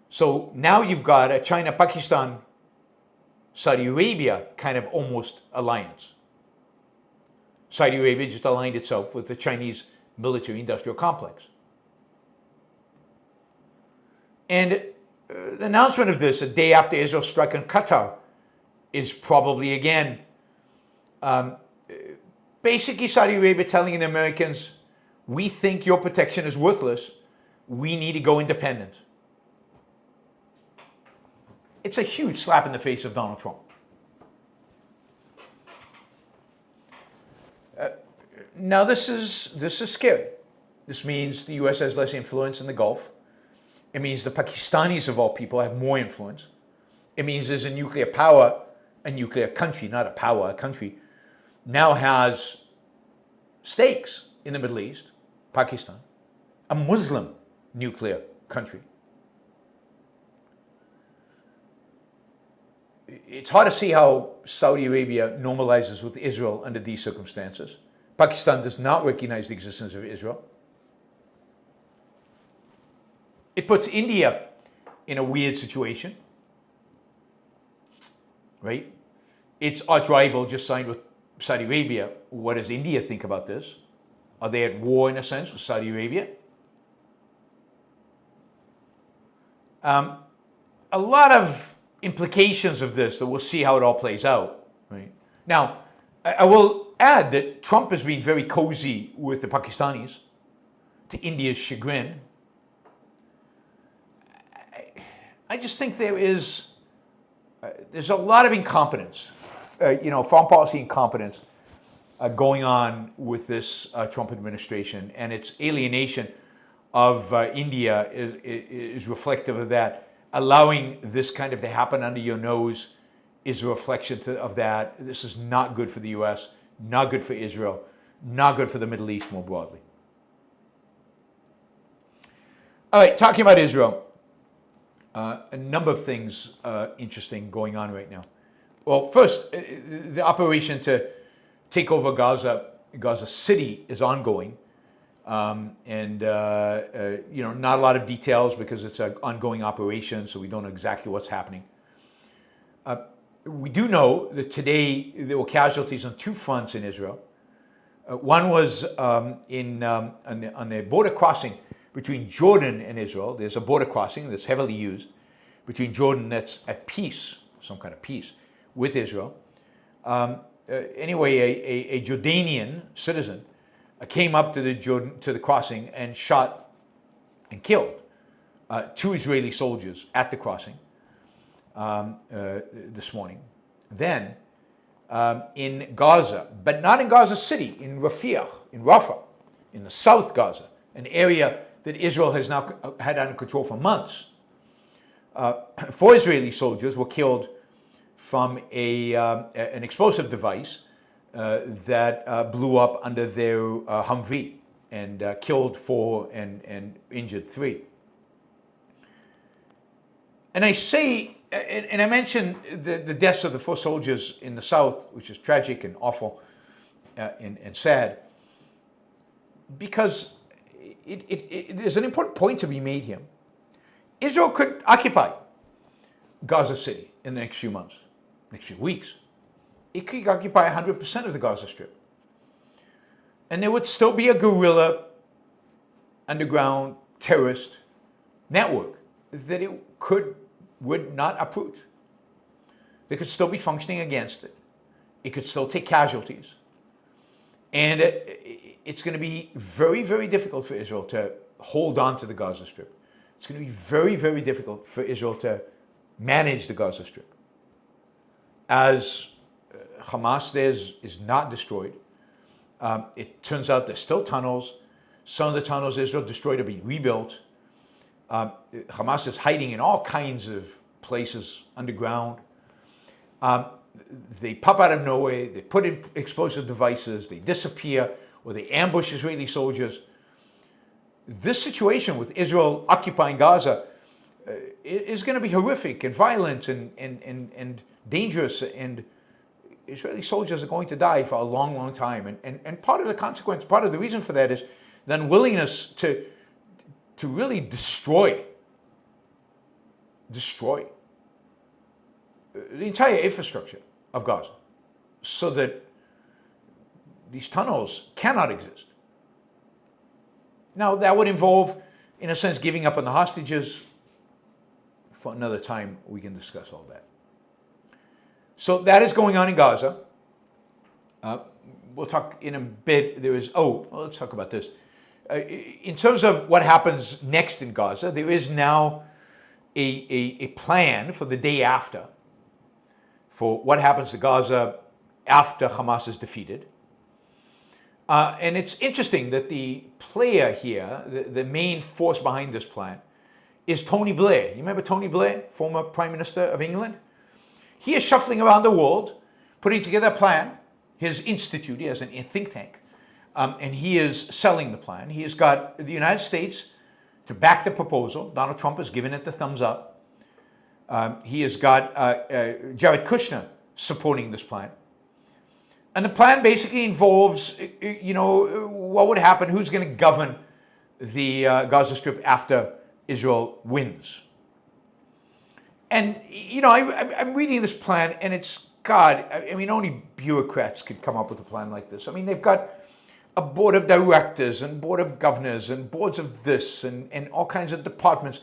So now you've got a China-Pakistan, Saudi Arabia kind of almost alliance. Saudi Arabia just aligned itself with the Chinese military-industrial complex. And the announcement of this a day after Israel's strike on Qatar is probably, again, basically Saudi Arabia telling the Americans, We think your protection is worthless. We need to go independent. It's a huge slap in the face of Donald Trump. Now this is scary. This means the U.S. has less influence in the Gulf. It means the Pakistanis, of all people, have more influence. It means there's a nuclear power, a nuclear country, not a power, a country, now has stakes in the Middle East, Pakistan, a Muslim nuclear country. It's hard to see how Saudi Arabia normalizes with Israel under these circumstances. Pakistan does not recognize the existence of Israel. It puts India in a weird situation, right? Its arch rival just signed with Saudi Arabia. What does India think about this? Are they at war in a sense with Saudi Arabia? A lot of implications of this that we'll see how it all plays out, right? Now, I will add that Trump has been very cozy with the Pakistanis, to India's chagrin. I just think there's a lot of incompetence, foreign policy incompetence going on with this Trump administration, and its alienation of India is reflective of that. Allowing this kind of to happen under your nose is a reflection of that. This is not good for the U.S., not good for Israel, not good for the Middle East more broadly. All right, talking about Israel, a number of things interesting going on right now. Well, first, the operation to take over Gaza City is ongoing. Not a lot of details because it's an ongoing operation, so we don't know exactly what's happening. We do know that today there were casualties on two fronts in Israel. One was on the border crossing between Jordan and Israel. There's a border crossing that's heavily used between Jordan that's at peace, some kind of peace, with Israel. A Jordanian citizen came up to the crossing and shot and killed two Israeli soldiers at the crossing this morning. Then in Gaza, but not in Gaza City, in Rafah, in the South Gaza, an area that Israel has now had under control for months. 4 Israeli soldiers were killed from an explosive device that blew up under their Humvee and killed 4 and injured 3. And I say, and I mentioned the deaths of the 4 soldiers in the South, which is tragic and awful and sad, because there's an important point to be made here. Israel could occupy Gaza City in the next few months, next few weeks. It could occupy 100% of the Gaza Strip. And there would still be a guerrilla, underground, terrorist network that it would not uproot. They could still be functioning against it. It could still take casualties. And it's going to be very, very difficult for Israel to hold on to the Gaza Strip. It's going to be very, very difficult for Israel to manage the Gaza Strip. As Hamas there is not destroyed. It turns out there's still tunnels. Some of the tunnels Israel destroyed are being rebuilt. Hamas is hiding in all kinds of places underground. They pop out of nowhere. They put in explosive devices. They disappear, or they ambush Israeli soldiers. This situation with Israel occupying Gaza is going to be horrific and violent and dangerous, and Israeli soldiers are going to die for a long, long time. And part of the consequence, part of the reason for that is the unwillingness to really destroy the entire infrastructure of Gaza so that these tunnels cannot exist. Now, that would involve, in a sense, giving up on the hostages. For another time, we can discuss all that. So that is going on in Gaza. We'll talk in a bit. Let's talk about this. in terms of what happens next in Gaza, there is now a plan for the day after, for what happens to Gaza after Hamas is defeated. And it's interesting that the player here, the main force behind this plan, is Tony Blair. You remember Tony Blair, former Prime Minister of England? He is shuffling around the world, putting together a plan. His institute, he has a think tank, and he is selling the plan. He has got the United States to back the proposal. Donald Trump has given it the thumbs up. He has got Jared Kushner supporting this plan. And the plan basically involves, what would happen, who's going to govern the Gaza Strip after Israel wins. And, I'm reading this plan, and it's, God, only bureaucrats could come up with a plan like this. They've got a board of directors and board of governors and boards of this and all kinds of departments.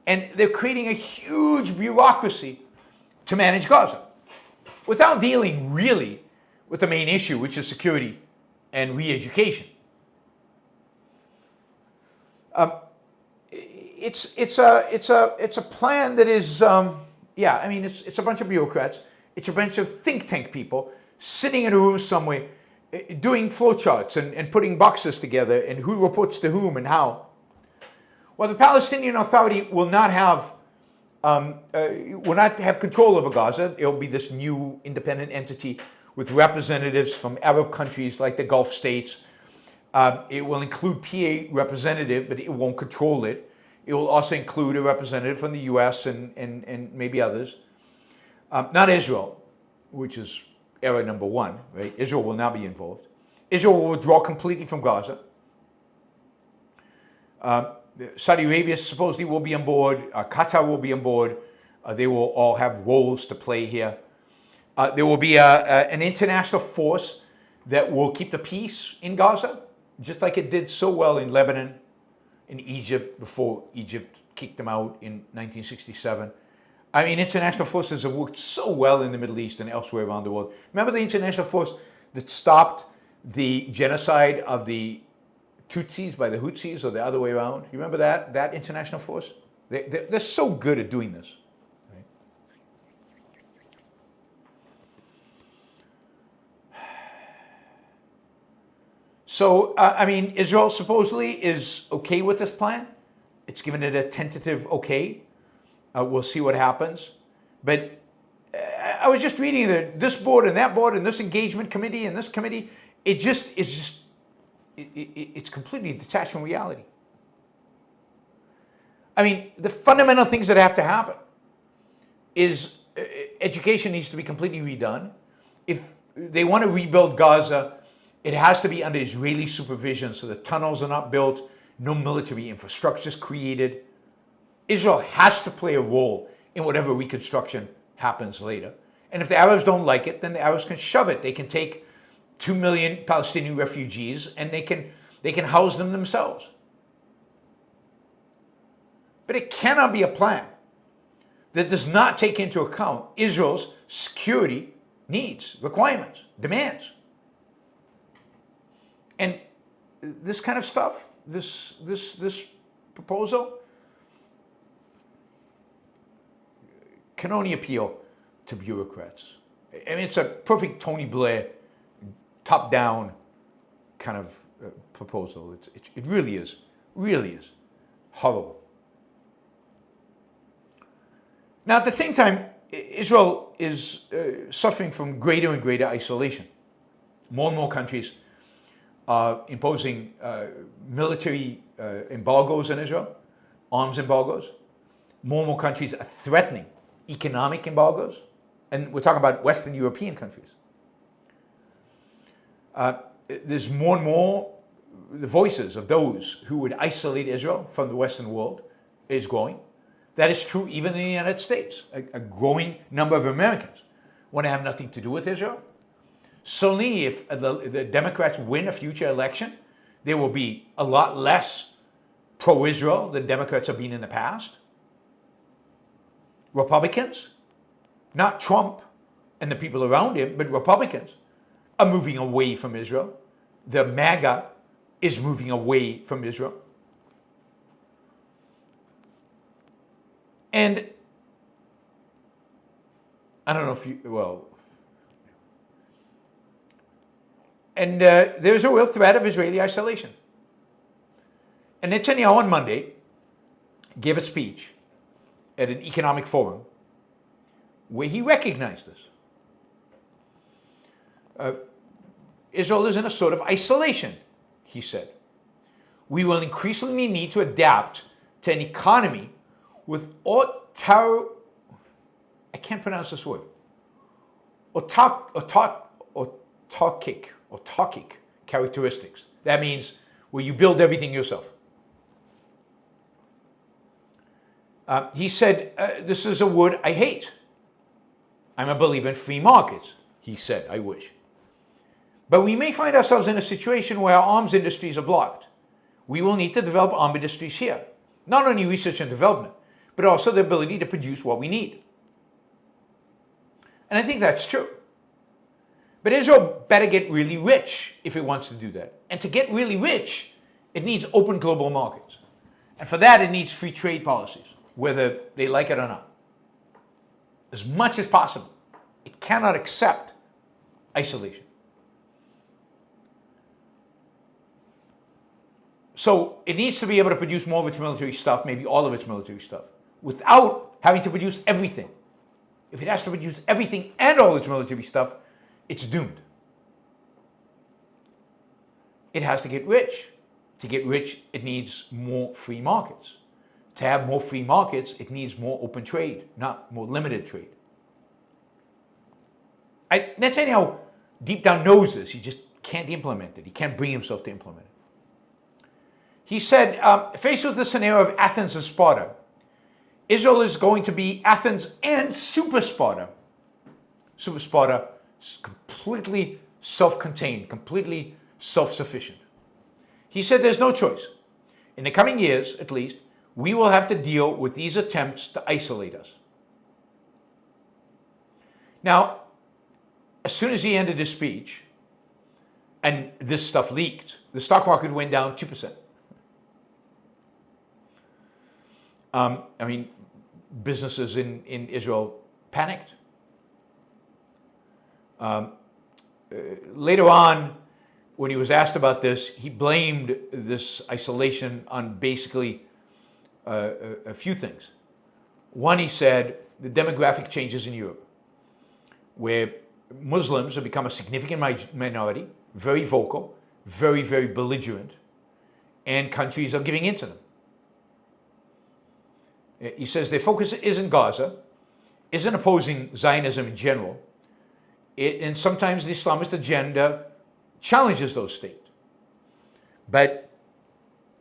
And they're creating a huge bureaucracy to manage Gaza without dealing really with the main issue, which is security and re-education. It's a plan that is, it's a bunch of bureaucrats. It's a bunch of think tank people sitting in a room somewhere doing flowcharts and putting boxes together and who reports to whom and how. Well, the Palestinian Authority will not have control over Gaza. It'll be this new independent entity with representatives from Arab countries like the Gulf states. It will include PA representative, but it won't control it. It will also include a representative from the US and maybe others. Not Israel, which is error number one, right? Israel will not be involved. Israel will withdraw completely from Gaza. Saudi Arabia supposedly will be on board. Qatar will be on board. They will all have roles to play here. There will be an international force that will keep the peace in Gaza, just like it did so well in Lebanon, in Egypt, before Egypt kicked them out in 1967. International forces have worked so well in the Middle East and elsewhere around the world. Remember the international force that stopped the genocide of the Tutsis by the Hutsis, or the other way around? You remember that international force? They're so good at doing this. Right? So, Israel supposedly is okay with this plan. It's given it a tentative okay. We'll see what happens. But I was just reading that this board and that board and this engagement committee and this committee, it's completely detached from reality. The fundamental things that have to happen is education needs to be completely redone. If they want to rebuild Gaza, it has to be under Israeli supervision, so the tunnels are not built, no military infrastructure is created. Israel has to play a role in whatever reconstruction happens later. And if the Arabs don't like it, then the Arabs can shove it. They can take 2 million Palestinian refugees and they can house them themselves. But it cannot be a plan that does not take into account Israel's security needs, requirements, demands. And this kind of stuff, this proposal, can only appeal to bureaucrats. It's a perfect Tony Blair, top-down kind of proposal. It really is horrible. Now, at the same time, Israel is suffering from greater and greater isolation. More and more countries are imposing military embargoes on Israel, arms embargoes. More and more countries are threatening economic embargoes, and we're talking about Western European countries. There's more and more the voices of those who would isolate Israel from the Western world is growing. That is true even in the United States. A growing number of Americans want to have nothing to do with Israel. Certainly if the Democrats win a future election, there will be a lot less pro-Israel than Democrats have been in the past. Republicans, not Trump and the people around him, but Republicans are moving away from Israel. The MAGA is moving away from Israel. And I don't know if you, well, and there's a real threat of Israeli isolation. And Netanyahu on Monday gave a speech at an economic forum where he recognized this. Israel is in a sort of isolation, he said. We will increasingly need to adapt to an economy with I can't pronounce this word, autarkic characteristics. That means where you build everything yourself. He said, this is a word I hate. I'm a believer in free markets, he said, I wish. But we may find ourselves in a situation where our arms industries are blocked. We will need to develop arms industries here. Not only research and development, but also the ability to produce what we need. And I think that's true. But Israel better get really rich if it wants to do that. And to get really rich, it needs open global markets. And for that, it needs free trade policies, whether they like it or not. As much as possible. It cannot accept isolation. So it needs to be able to produce more of its military stuff, maybe all of its military stuff, without having to produce everything. If it has to produce everything and all its military stuff, it's doomed. It has to get rich. To get rich, it needs more free markets. To have more free markets, it needs more open trade, not more limited trade. Netanyahu deep down knows this. He just can't implement it. He can't bring himself to implement it. He said, faced with the scenario of Athens and Sparta, Israel is going to be Athens and Super Sparta. Super Sparta is completely self-contained, completely self-sufficient. He said there's no choice. In the coming years, at least, we will have to deal with these attempts to isolate us. Now, as soon as he ended his speech, and this stuff leaked, the stock market went down 2%. Businesses in Israel panicked. Later on, when he was asked about this, he blamed this isolation on basically a few things. One, he said, the demographic changes in Europe, where Muslims have become a significant minority, very vocal, very, very belligerent, and countries are giving in to them. He says their focus isn't Gaza, isn't opposing Zionism in general, and sometimes the Islamist agenda challenges those states. But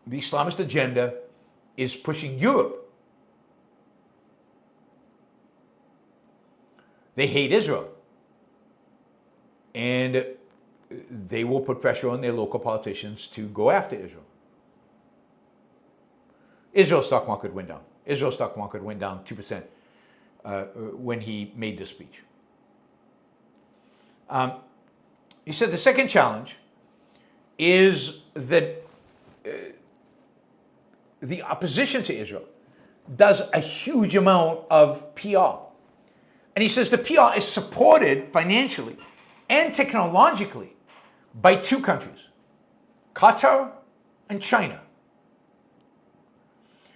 the Islamist agenda is pushing Europe. They hate Israel. And they will put pressure on their local politicians to go after Israel. Israel's stock market went down. Israel's stock market went down 2% when he made this speech. He said the second challenge is that the opposition to Israel does a huge amount of PR. And he says the PR is supported financially and technologically by two countries, Qatar and China.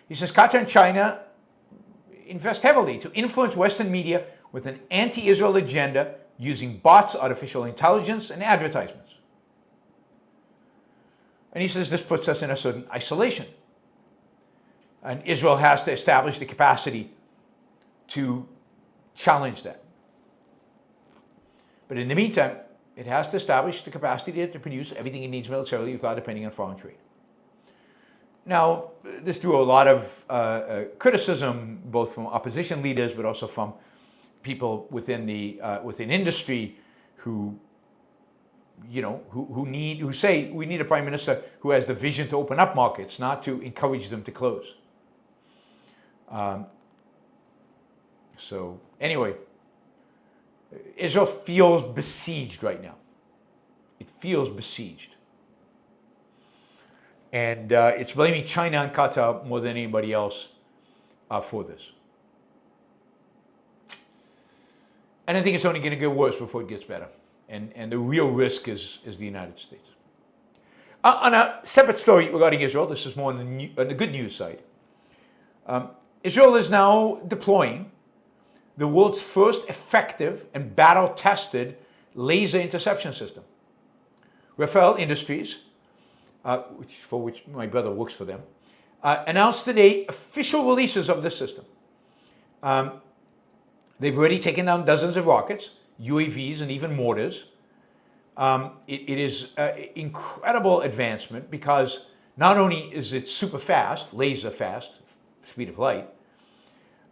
He says Qatar and China invest heavily to influence Western media with an anti-Israel agenda using bots, artificial intelligence, and advertisements. And he says this puts us in a certain isolation. And Israel has to establish the capacity to challenge that. But in the meantime, it has to establish the capacity to produce everything it needs militarily without depending on foreign trade. Now, this drew a lot of criticism, both from opposition leaders, but also from people within industry who say we need a prime minister who has the vision to open up markets, not to encourage them to close. So anyway, Israel feels besieged right now. It feels besieged. And it's blaming China and Qatar more than anybody else for this. And I think it's only going to get worse before it gets better. And the real risk is the United States. On a separate story regarding Israel, this is more on the good news side. Israel is now deploying the world's first effective and battle-tested laser interception system. Rafael Industries, for which my brother works for them, announced today official releases of this system. They've already taken down dozens of rockets, UAVs, and even mortars. It is incredible advancement because not only is it super fast, laser fast, speed of light,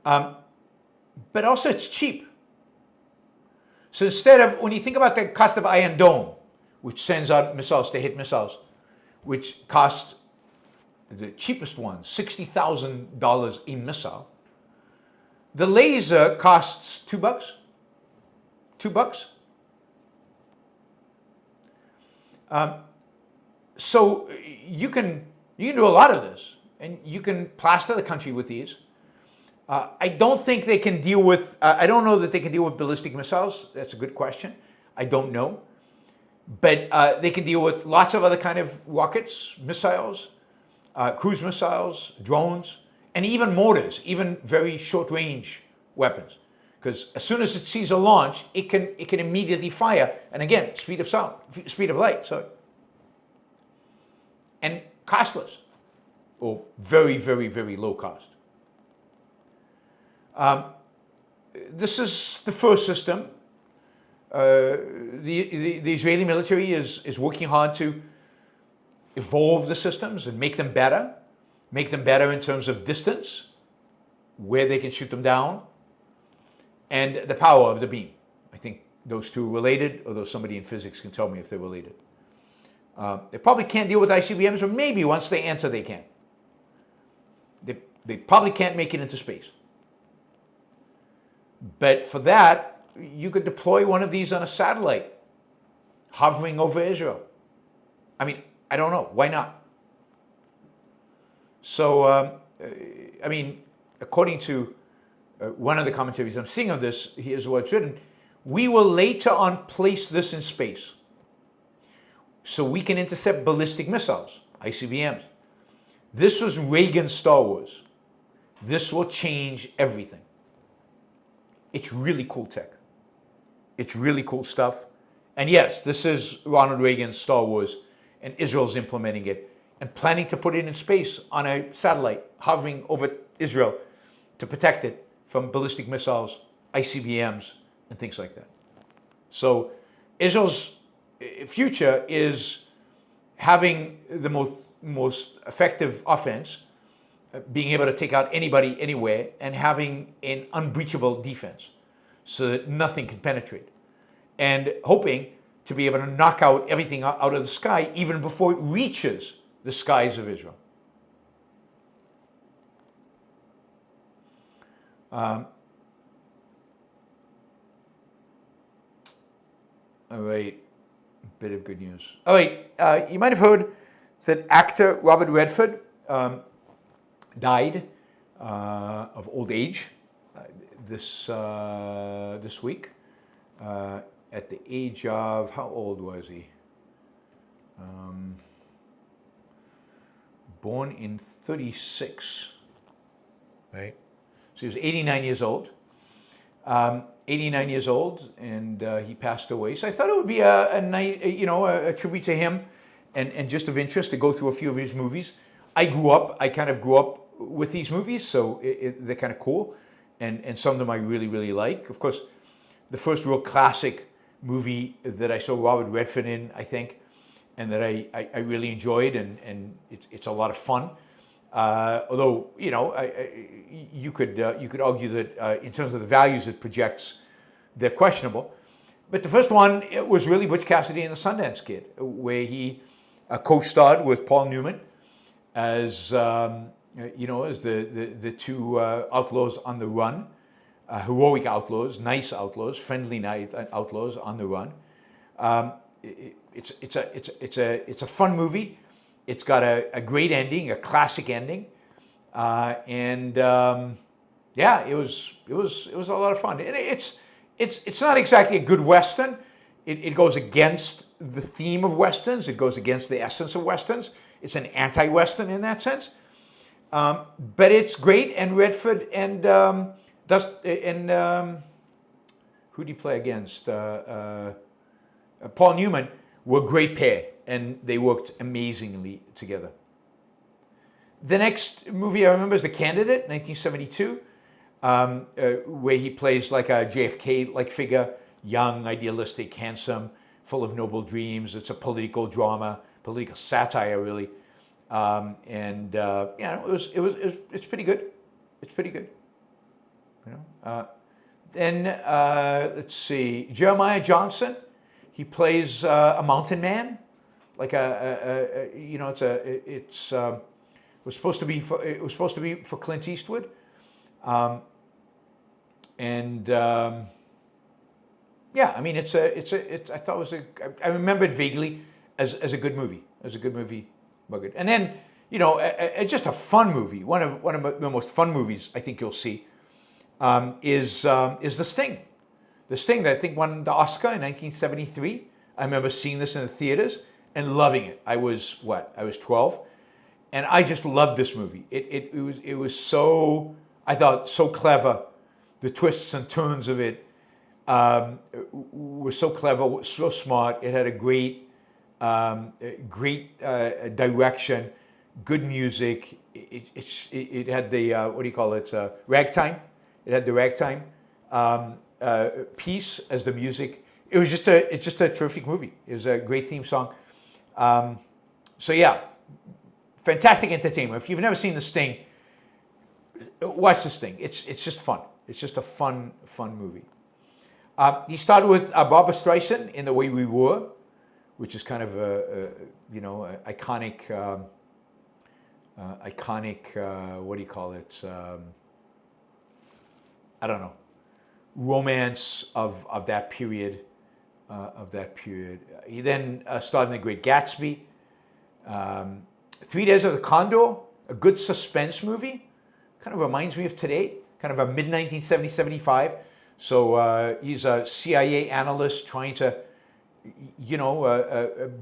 but also it's cheap. So instead of, when you think about the cost of Iron Dome, which sends out missiles to hit missiles, which cost the cheapest one $60,000 a missile, the laser costs $2. $2. So you can do a lot of this, and you can plaster the country with these. I don't think they can deal with, I don't know that they can deal with ballistic missiles. That's a good question. I don't know. But they can deal with lots of other kind of rockets, missiles, cruise missiles, drones, and even mortars, even very short-range weapons. Because as soon as it sees a launch, it can immediately fire. And again, speed of light, sorry. And costless, or very, very, very low cost. This is the first system. The Israeli military is working hard to evolve the systems and make them better in terms of distance, where they can shoot them down, and the power of the beam. I think those two are related, although somebody in physics can tell me if they're related. They probably can't deal with ICBMs, but maybe once they enter, they can. They probably can't make it into space. But for that, you could deploy one of these on a satellite, hovering over Israel. I mean, I don't know. Why not? So, I mean, according to one of the commentaries I'm seeing on this, here's what's written. We will later on place this in space so we can intercept ballistic missiles, ICBMs. This was Reagan's Star Wars. This will change everything. It's really cool tech. It's really cool stuff. And yes, this is Ronald Reagan's Star Wars, and Israel's implementing it and planning to put it in space on a satellite hovering over Israel to protect it from ballistic missiles, ICBMs, and things like that. So Israel's future is having the most effective offense, being able to take out anybody, anywhere, and having an unbreachable defense so that nothing can penetrate. And hoping to be able to knock out everything out of the sky even before it reaches the skies of Israel. All right, a bit of good news. All right, you might have heard that actor Robert Redford died of old age this week at the age of, how old was he? Born in 36, right? So he was 89 years old. 89 years old, and he passed away. So I thought it would be a nice, a tribute to him, and just of interest to go through a few of his movies. I kind of grew up with these movies, so they're kind of cool, and some of them I really, really like. Of course, the first real classic movie that I saw Robert Redford in, I think, and that I really enjoyed, and it's a lot of fun. Although, you could argue that in terms of the values it projects, they're questionable. But the first one, it was really Butch Cassidy and the Sundance Kid, where he co-starred with Paul Newman as as the two outlaws on the run, heroic outlaws, nice outlaws, friendly outlaws on the run. It's a fun movie. It's got a great ending, a classic ending, yeah, it was a lot of fun. And it's not exactly a good Western. It goes against the theme of Westerns. It goes against the essence of Westerns. It's an anti-Western in that sense. But it's great. And Redford and who do you play against? Paul Newman were a great pair, and they worked amazingly together. The next movie I remember is The Candidate, 1972, where he plays like a JFK-like figure, young, idealistic, handsome, full of noble dreams. It's a political drama, political satire, really, it's pretty good. It's pretty good. Then let's see, Jeremiah Johnson. He plays a mountain man, like it was supposed to be for Clint Eastwood, yeah, I mean I thought it was I remember it vaguely as a good movie, and then just a fun movie. One of the most fun movies I think you'll see is The Sting. The Sting that I think won the Oscar in 1973. I remember seeing this in the theaters and loving it. I was 12, and I just loved this movie. It was so, I thought, so clever. The twists and turns of it were so clever, so smart. It had a great direction, good music. It had the what do you call it? Ragtime. It had the ragtime piece as the music. It's just a terrific movie. It was a great theme song. So yeah, fantastic entertainment. If you've never seen The Sting, watch The Sting. It's just fun. It's just a fun movie. He started with Barbra Streisand in The Way We Were, which is kind of a iconic what do you call it? I don't know, romance of that period. He then starred in The Great Gatsby. 3 Days of the Condor, a good suspense movie. Kind of reminds me of today, kind of a mid-1970s, 75. So he's a CIA analyst trying to,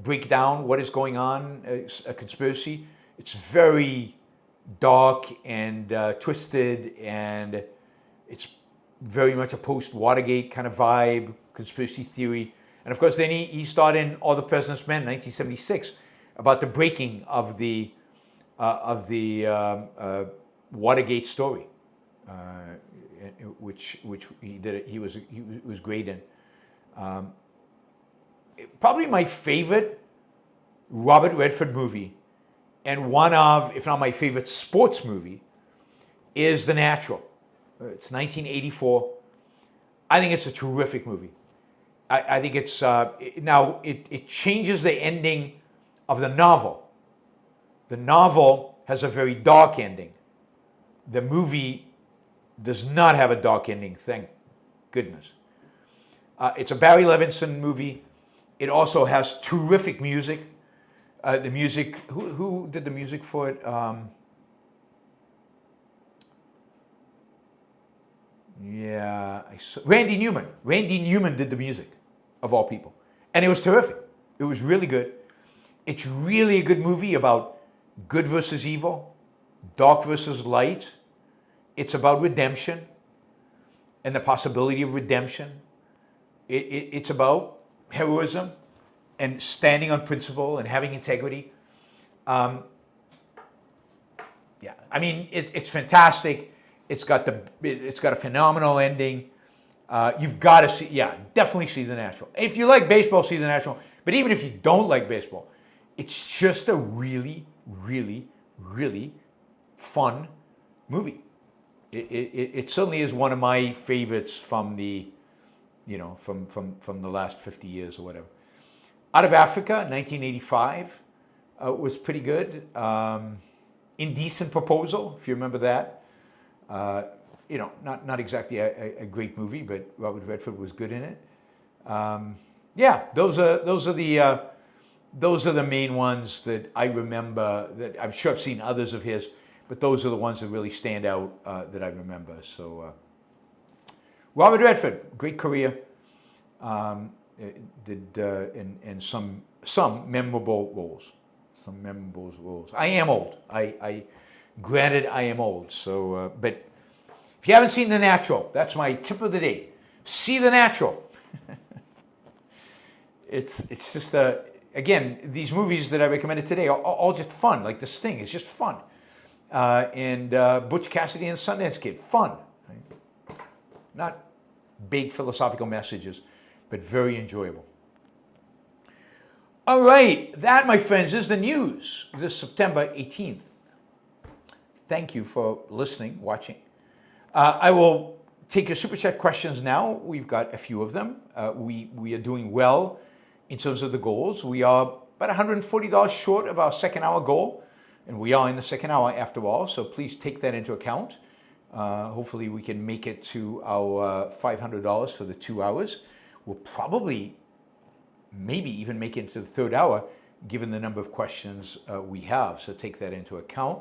break down what is going on, a conspiracy. It's very dark and twisted, and it's very much a post-Watergate kind of vibe, conspiracy theory. And of course, then he starred in All the President's Men, 1976, about the breaking of the Watergate story, which he did. He was great in. Probably my favorite Robert Redford movie, and one of, if not my favorite sports movie, is The Natural. It's 1984. I think it's a terrific movie. I think it's now it changes the ending of the novel. The novel has a very dark ending. The movie does not have a dark ending, thank goodness. It's a Barry Levinson movie. It also has terrific music. The music, who did the music for it? Randy Newman. Randy Newman did the music, of all people. And it was terrific. It was really good. It's really a good movie about good versus evil, dark versus light. It's about redemption and the possibility of redemption. It's about heroism and standing on principle and having integrity. I mean, it's fantastic. It's got a phenomenal ending. You've got to see, definitely see The Natural. If you like baseball, see The Natural. But even if you don't like baseball, it's just a really, really, really fun movie. It certainly is one of my favorites from the, from the last 50 years or whatever. Out of Africa, 1985, was pretty good. Indecent Proposal, if you remember that. Not exactly a great movie, but Robert Redford was good in it. Those are the those are the main ones that I remember, that I'm sure I've seen others of his, but those are the ones that really stand out that I remember. So Robert Redford, great career, did in some memorable roles. Some memorable roles. I am old. Granted, I am old. So, but if you haven't seen The Natural, that's my tip of the day. See The Natural. It's just again, these movies that I recommended today are all just fun. Like The Sting is just fun, and Butch Cassidy and Sundance Kid, fun. Not big philosophical messages, but very enjoyable. All right, that, my friends, is the news this September 18th. Thank you for listening, watching. I will take your Super Chat questions now. We've got a few of them. We are doing well in terms of the goals. We are about $140 short of our second hour goal, and we are in the second hour after all, so please take that into account. Hopefully we can make it to our $500 for the 2 hours. We'll probably maybe even make it into the third hour, given the number of questions we have. So take that into account.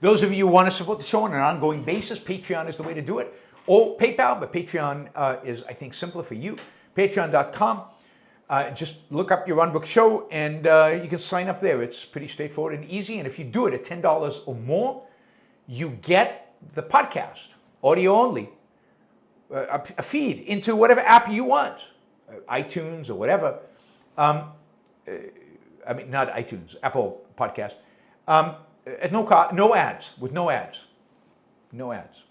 Those of you who want to support the show on an ongoing basis, Patreon is the way to do it, or PayPal, but Patreon is, I think, simpler for you. Patreon.com. Just look up Yaron Brook Show, and you can sign up there. It's pretty straightforward and easy. And if you do it at $10 or more, you get the podcast, audio only, a feed into whatever app you want, iTunes or whatever. I mean, not iTunes, Apple Podcast. At no ads, with no ads. No ads.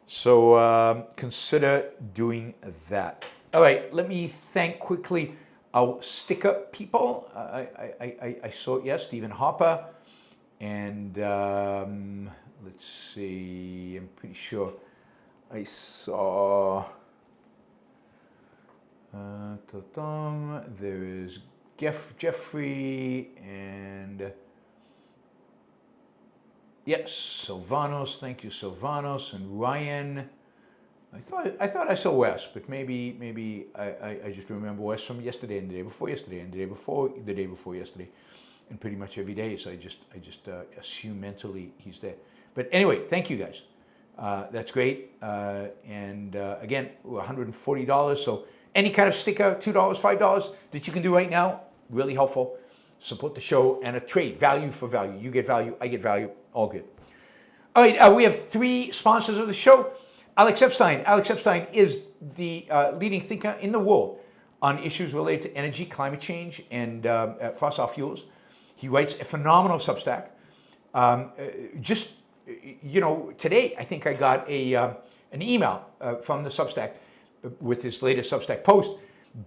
So consider doing that. All right, let me thank quickly our sticker people. I saw, yes, Stephen Harper. And let's see, I'm pretty sure I saw, there is Jeffrey, and yes, Silvanos, thank you, Silvanos, and Ryan. I thought I saw Wes, but maybe I just remember Wes from yesterday and the day before yesterday and the day before yesterday, and pretty much every day. So I just assume mentally he's there. But anyway, thank you guys. That's great. And again, we're $140. So any kind of sticker, $2, $5 that you can do right now, really helpful. Support the show and a trade, value for value. You get value, I get value, all good. All right, we have 3 sponsors of the show. Alex Epstein. Alex Epstein is the leading thinker in the world on issues related to energy, climate change, and fossil fuels. He writes a phenomenal Substack. Just, you know, today I think I got an email from the Substack with his latest Substack post.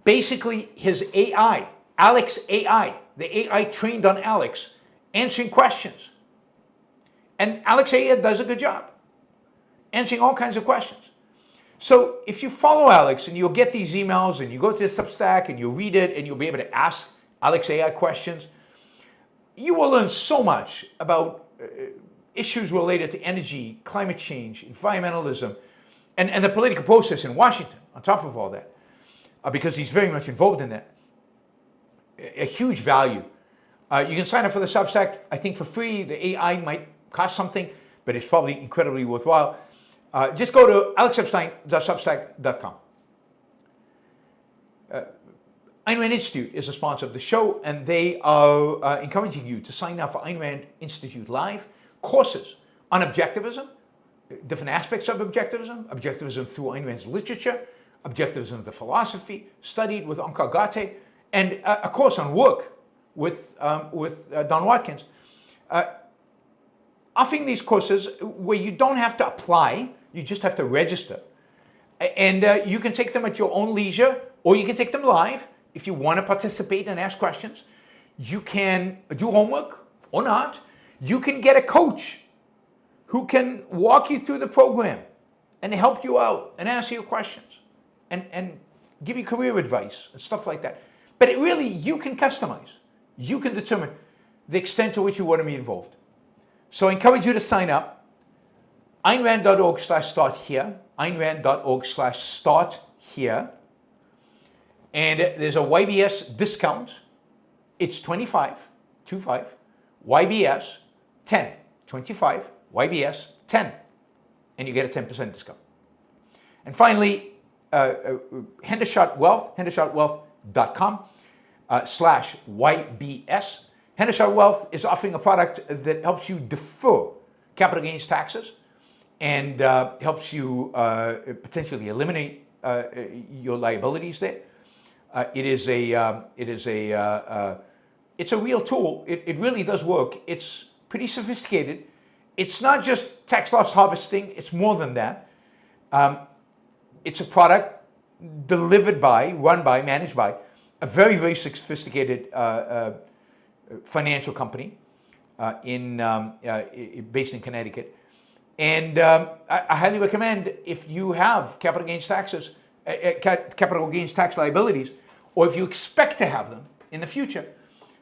Basically, his AI, Alex AI, the AI trained on Alex, answering questions. And Alex AI does a good job answering all kinds of questions. So if you follow Alex, and you'll get these emails, and you go to the Substack and you read it, and you'll be able to ask Alex AI questions, you will learn so much about issues related to energy, climate change, environmentalism, and the political process in Washington, on top of all that, because he's very much involved in that. A huge value. You can sign up for the Substack, I think, for free. The AI might cost something, but it's probably incredibly worthwhile. Just go to alexepstein.substack.com. Ayn Rand Institute is a sponsor of the show, and they are encouraging you to sign up for Ayn Rand Institute Live courses on objectivism, different aspects of objectivism, objectivism through Ayn Rand's literature, objectivism the philosophy, studied with Onkar Ghate, and a course on work with Don Watkins. Offering these courses where you don't have to apply, you just have to register. And you can take them at your own leisure, or you can take them live if you want to participate and ask questions. You can do homework or not. You can get a coach who can walk you through the program and help you out and answer your questions and give you career advice and stuff like that. But it really, you can customize. You can determine the extent to which you want to be involved. So I encourage you to sign up. AynRand.org/start here. AynRand.org/start here. And there's a YBS discount. It's 25, YBS 10, 25, YBS 10, and you get a 10% discount. And finally, Hendershot Wealth, hendershotwealth.com /YBS. Hendershot Wealth is offering a product that helps you defer capital gains taxes and helps you potentially eliminate your liabilities there. It's a real tool. It really does work. It's pretty sophisticated. It's not just tax loss harvesting. It's more than that. It's a product delivered by, run by, managed by a very, very sophisticated financial company based in Connecticut. And I highly recommend, if you have capital gains taxes, capital gains tax liabilities, or if you expect to have them in the future,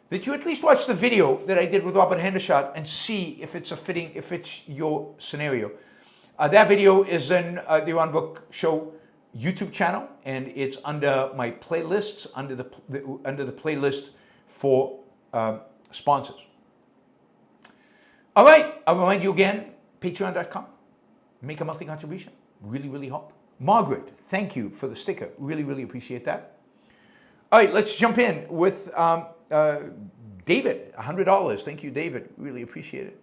that you at least watch the video that I did with Robert Hendershot and see if it's if it's your scenario. That video is in the Yaron Brook Show YouTube channel, and it's under my playlists, under the playlist for sponsors. All right, I'll remind you again, patreon.com. Make a monthly contribution. Really, really help. Margaret, thank you for the sticker. Really, really appreciate that. All right, let's jump in with David, $100. Thank you, David. Really appreciate it.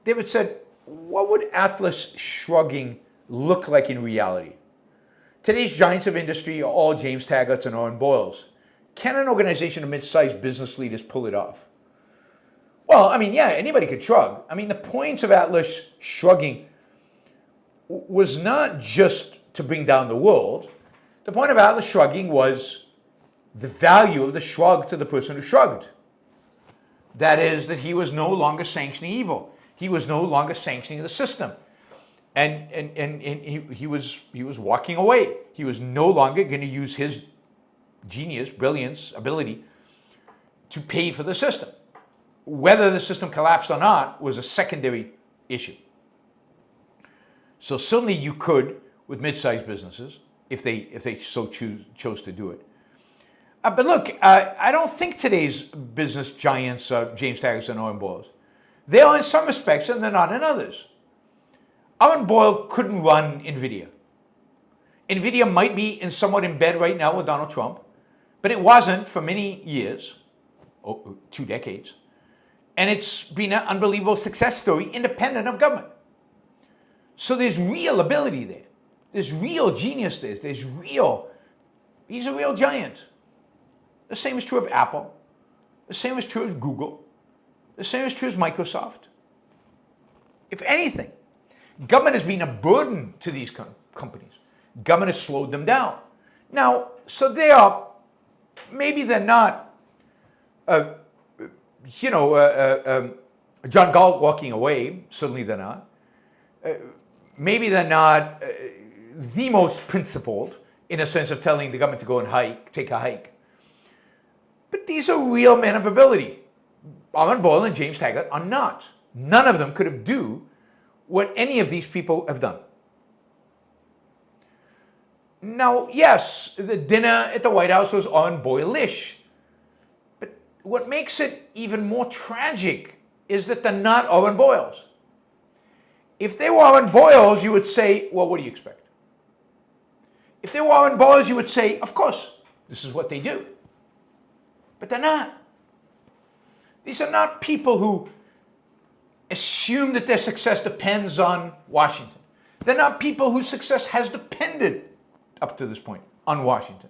David said, what would Atlas shrugging look like in reality? Today's giants of industry are all James Taggarts and Owen Boyles. Can an organization of mid-sized business leaders pull it off? Well, I mean, yeah, anybody could shrug. I mean, the point of Atlas shrugging was not just to bring down the world. The point of Atlas shrugging was the value of the shrug to the person who shrugged. That is, that he was no longer sanctioning evil. He was no longer sanctioning the system. And he was walking away. He was no longer going to use his genius, brilliance, ability to pay for the system. Whether the system collapsed or not was a secondary issue. So certainly you could, with mid-sized businesses, if they so chose to do it. But look, I don't think today's business giants are James Taggarts and Owen Boyles. They are in some respects, and they're not in others. Owen Boyle couldn't run Nvidia. Nvidia might be somewhat in bed right now with Donald Trump, but it wasn't for many years, 2 decades. And it's been an unbelievable success story independent of government. So there's real ability there. There's real genius there. He's a real giant. The same is true of Apple. The same is true of Google. The same is true as Microsoft. If anything, government has been a burden to these companies. Government has slowed them down. Now, so they are, maybe they're not, John Galt walking away, certainly they're not. Maybe they're not the most principled in a sense of telling the government to go and take a hike. But these are real men of ability. Owen Boyle and James Taggart are not. None of them could have do what any of these people have done. Now, yes, the dinner at the White House was Owen Boyle-ish. But what makes it even more tragic is that they're not Owen Boyles. If they were Owen Boyles, you would say, well, what do you expect? If they were Owen Boyles, you would say, of course, this is what they do. But they're not. These are not people who assume that their success depends on Washington. They're not people whose success has depended, up to this point, on Washington.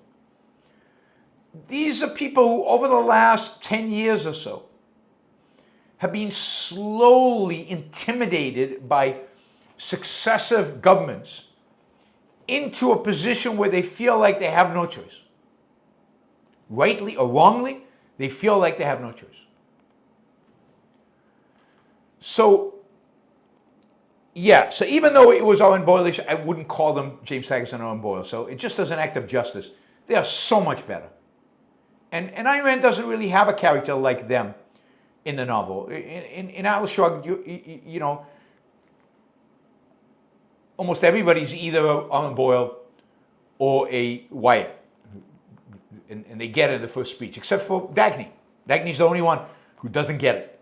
These are people who, over the last 10 years or so, have been slowly intimidated by successive governments into a position where they feel like they have no choice. Rightly or wrongly, they feel like they have no choice. So, yeah, so even though it was Owen Boyle-ish, I wouldn't call them James Taggart and Owen Boyle. So it just as an act of justice, they are so much better. And Ayn Rand doesn't really have a character like them in the novel. In Atlas Shrugged, you know, almost everybody's either Owen Boyle or a Wyatt, and they get it in the first speech, except for Dagny. Dagny's the only one who doesn't get it,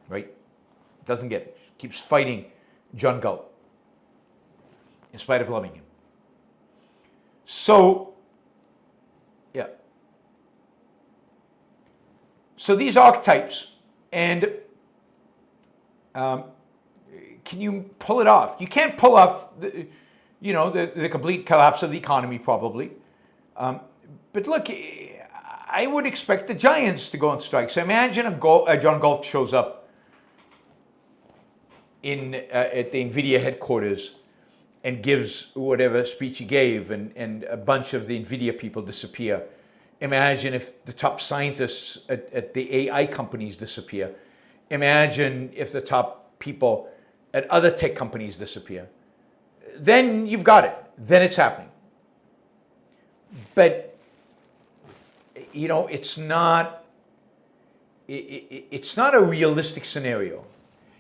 right? Doesn't get it. Keeps fighting John Galt in spite of loving him. So, yeah. So these archetypes, and can you pull it off? You can't pull off, the complete collapse of the economy, probably. But look, I would expect the giants to go on strike. So imagine John Galt shows up at the Nvidia headquarters and gives whatever speech he gave, and a bunch of the Nvidia people disappear. Imagine if the top scientists at the AI companies disappear. Imagine if the top people at other tech companies disappear. Then you've got it. Then it's happening. But, it's not a realistic scenario.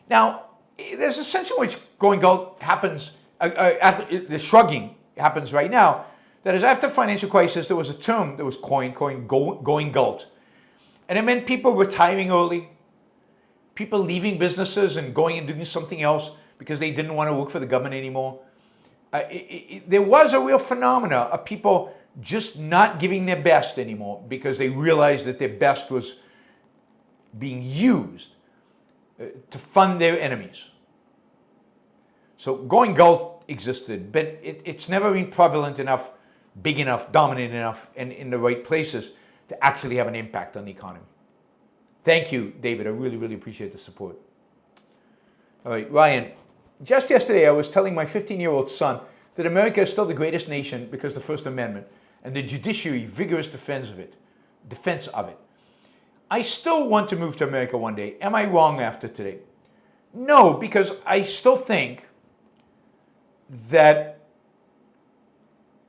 Now, there's a sense in which going Galt happens, the shrugging happens right now. That is, after the financial crisis, there was a term that was coined going Galt. And it meant people retiring early, people leaving businesses and going and doing something else because they didn't want to work for the government anymore. There was a real phenomena of people just not giving their best anymore because they realized that their best was being used to fund their enemies. So going Galt existed, but it's never been prevalent enough, big enough, dominant enough, and in the right places to actually have an impact on the economy. Thank you, David. I really, really appreciate the support. All right, Ryan. Just yesterday, I was telling my 15-year-old son that America is still the greatest nation because of the First Amendment and the judiciary vigorous defense of it. I still want to move to America one day. Am I wrong after today? No, because I still think that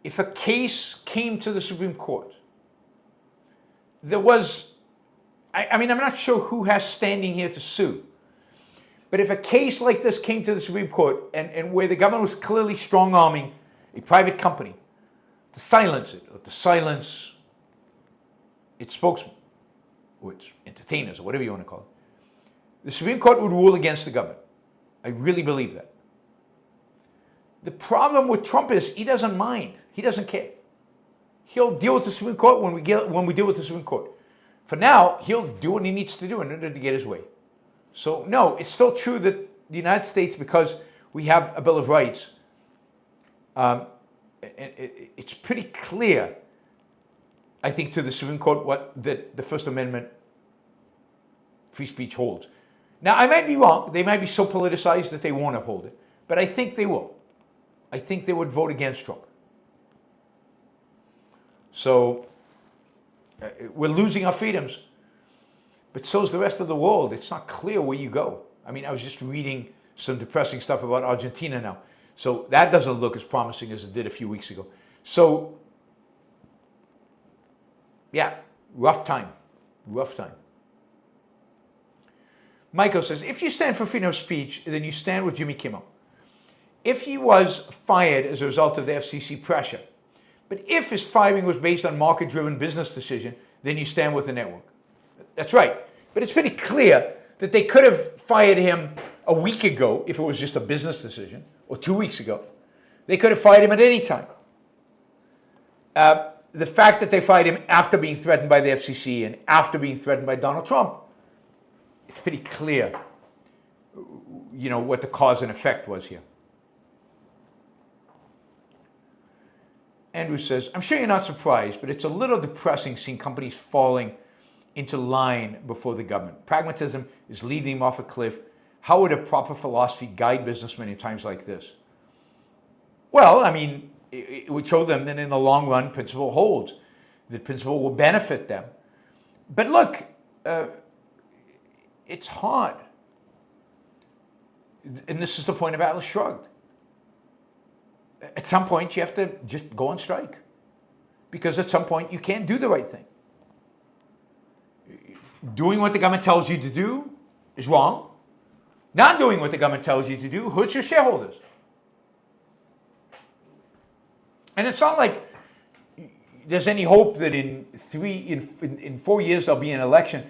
if a case came to the Supreme Court, I'm not sure who has standing here to sue. But if a case like this came to the Supreme Court and where the government was clearly strong-arming a private company to silence it, or to silence its spokesman, or its entertainers, or whatever you want to call it, the Supreme Court would rule against the government. I really believe that. The problem with Trump is he doesn't mind. He doesn't care. He'll deal with the Supreme Court when we deal with the Supreme Court. For now, he'll do what he needs to do in order to get his way. So no, it's still true that the United States, because we have a Bill of Rights, it's pretty clear, I think, to the Supreme Court that the First Amendment free speech holds. Now, I might be wrong. They might be so politicized that they won't uphold it. But I think they will. I think they would vote against Trump. So we're losing our freedoms. But so is the rest of the world. It's not clear where you go. I mean, I was just reading some depressing stuff about Argentina now. So that doesn't look as promising as it did a few weeks ago. So, yeah, rough time. Rough time. Michael says, if you stand for freedom of speech, then you stand with Jimmy Kimmel. If he was fired as a result of the FCC pressure, but if his firing was based on market-driven business decision, then you stand with the network. That's right. But it's pretty clear that they could have fired him a week ago if it was just a business decision, or 2 weeks ago. They could have fired him at any time. The fact that they fired him after being threatened by the FCC and after being threatened by Donald Trump, it's pretty clear, what the cause and effect was here. Andrew says, I'm sure you're not surprised, but it's a little depressing seeing companies falling into line before the government. Pragmatism is leading them off a cliff. How would a proper philosophy guide businessmen in times like this? Well, I mean, it would show them that in the long run, principle holds. The principle will benefit them. But look, it's hard. And this is the point of Atlas Shrugged. At some point, you have to just go on strike. Because at some point, you can't do the right thing. Doing what the government tells you to do is wrong. Not doing what the government tells you to do hurts your shareholders. And it's not like, there's any hope that in 4 years there'll be an election,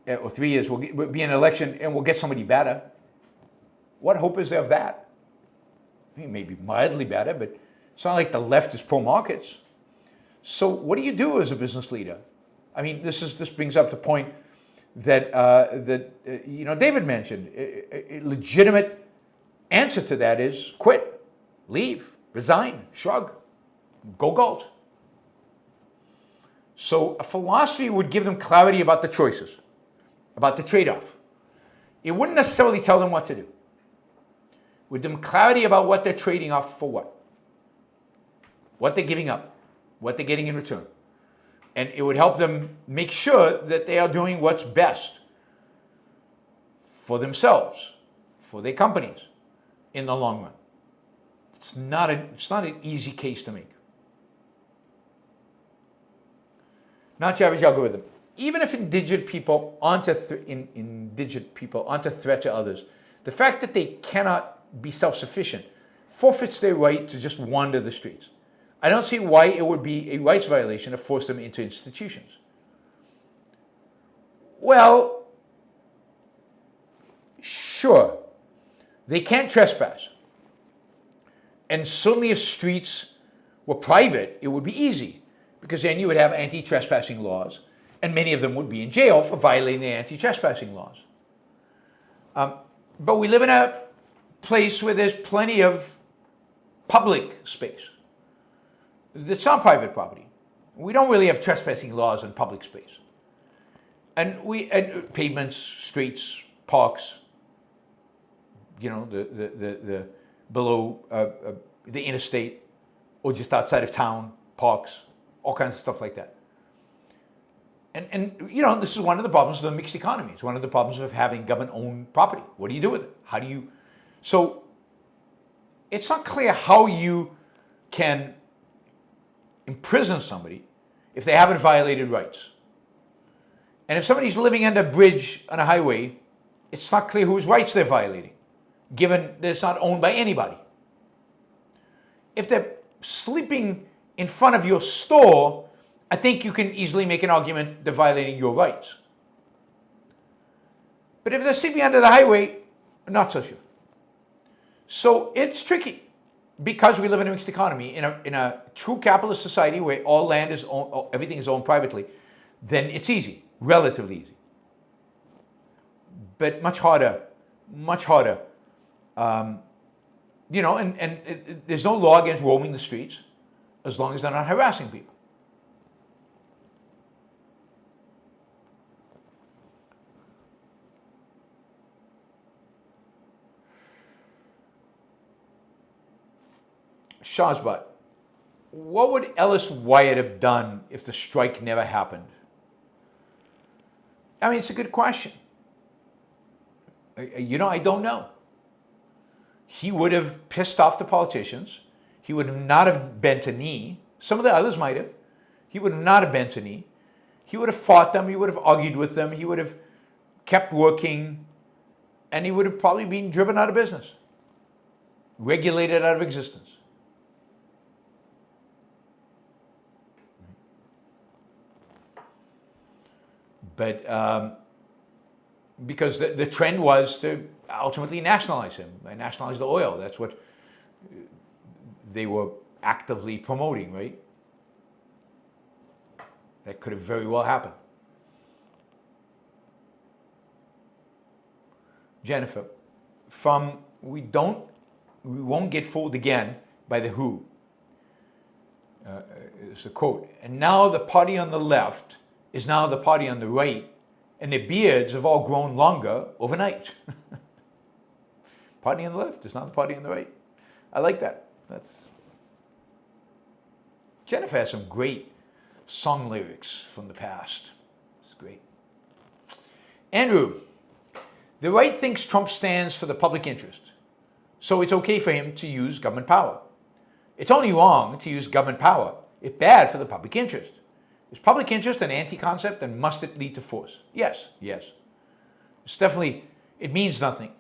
or 3 years will be an election and we'll get somebody better. What hope is there of that? I mean, maybe mildly better, but it's not like the left is pro-markets. So what do you do as a business leader? I mean, this brings up the point that David mentioned. A legitimate answer to that is quit, leave, resign, shrug, go galt. So a philosophy would give them clarity about the choices, about the trade-off. It wouldn't necessarily tell them what to do. It would give them clarity about what they're trading off for what they're giving up, what they're getting in return. And it would help them make sure that they are doing what's best for themselves, for their companies, in the long run. It's not an easy case to make. Not your average algorithm. Even if indigent people aren't a threat to others, the fact that they cannot be self-sufficient forfeits their right to just wander the streets. I don't see why it would be a rights violation to force them into institutions. Well, sure, they can't trespass. And certainly if streets were private, it would be easy, because then you would have anti-trespassing laws, and many of them would be in jail for violating the anti-trespassing laws. But we live in a place where there's plenty of public space. It's not private property. We don't really have trespassing laws in public space. And pavements, streets, parks, the below the interstate or just outside of town, parks, all kinds of stuff like that. And this is one of the problems of the mixed economy. It's one of the problems of having government-owned property. What do you do with it? So it's not clear how you can imprison somebody if they haven't violated rights. And if somebody's living under a bridge on a highway, it's not clear whose rights they're violating, given that it's not owned by anybody. If they're sleeping in front of your store, I think you can easily make an argument they're violating your rights. But if they're sleeping under the highway, not so sure. So it's tricky, because we live in a mixed economy. In a true capitalist society where all land is owned, everything is owned privately, then it's easy, relatively easy. But much harder. There's no law against roaming the streets as long as they're not harassing people. Shazbot, what would Ellis Wyatt have done if the strike never happened? I mean, it's a good question. I don't know. He would have pissed off the politicians. He would not have bent a knee. Some of the others might have. He would not have bent a knee. He would have fought them. He would have argued with them. He would have kept working. And he would have probably been driven out of business, regulated out of existence. But because the trend was to ultimately nationalize him, nationalize the oil. That's what they were actively promoting, right? That could have very well happened. Jennifer, from we won't get fooled again by the WHO. It's a quote. And now the party on the left is now the party on the right, and their beards have all grown longer overnight. Party on the left is not the party on the right. I like that. Jennifer has some great song lyrics from the past. It's great. Andrew, the right thinks Trump stands for the public interest, so it's okay for him to use government power. It's only wrong to use government power if bad for the public interest. Is public interest an anti-concept, and must it lead to force? Yes. It's definitely, it means nothing.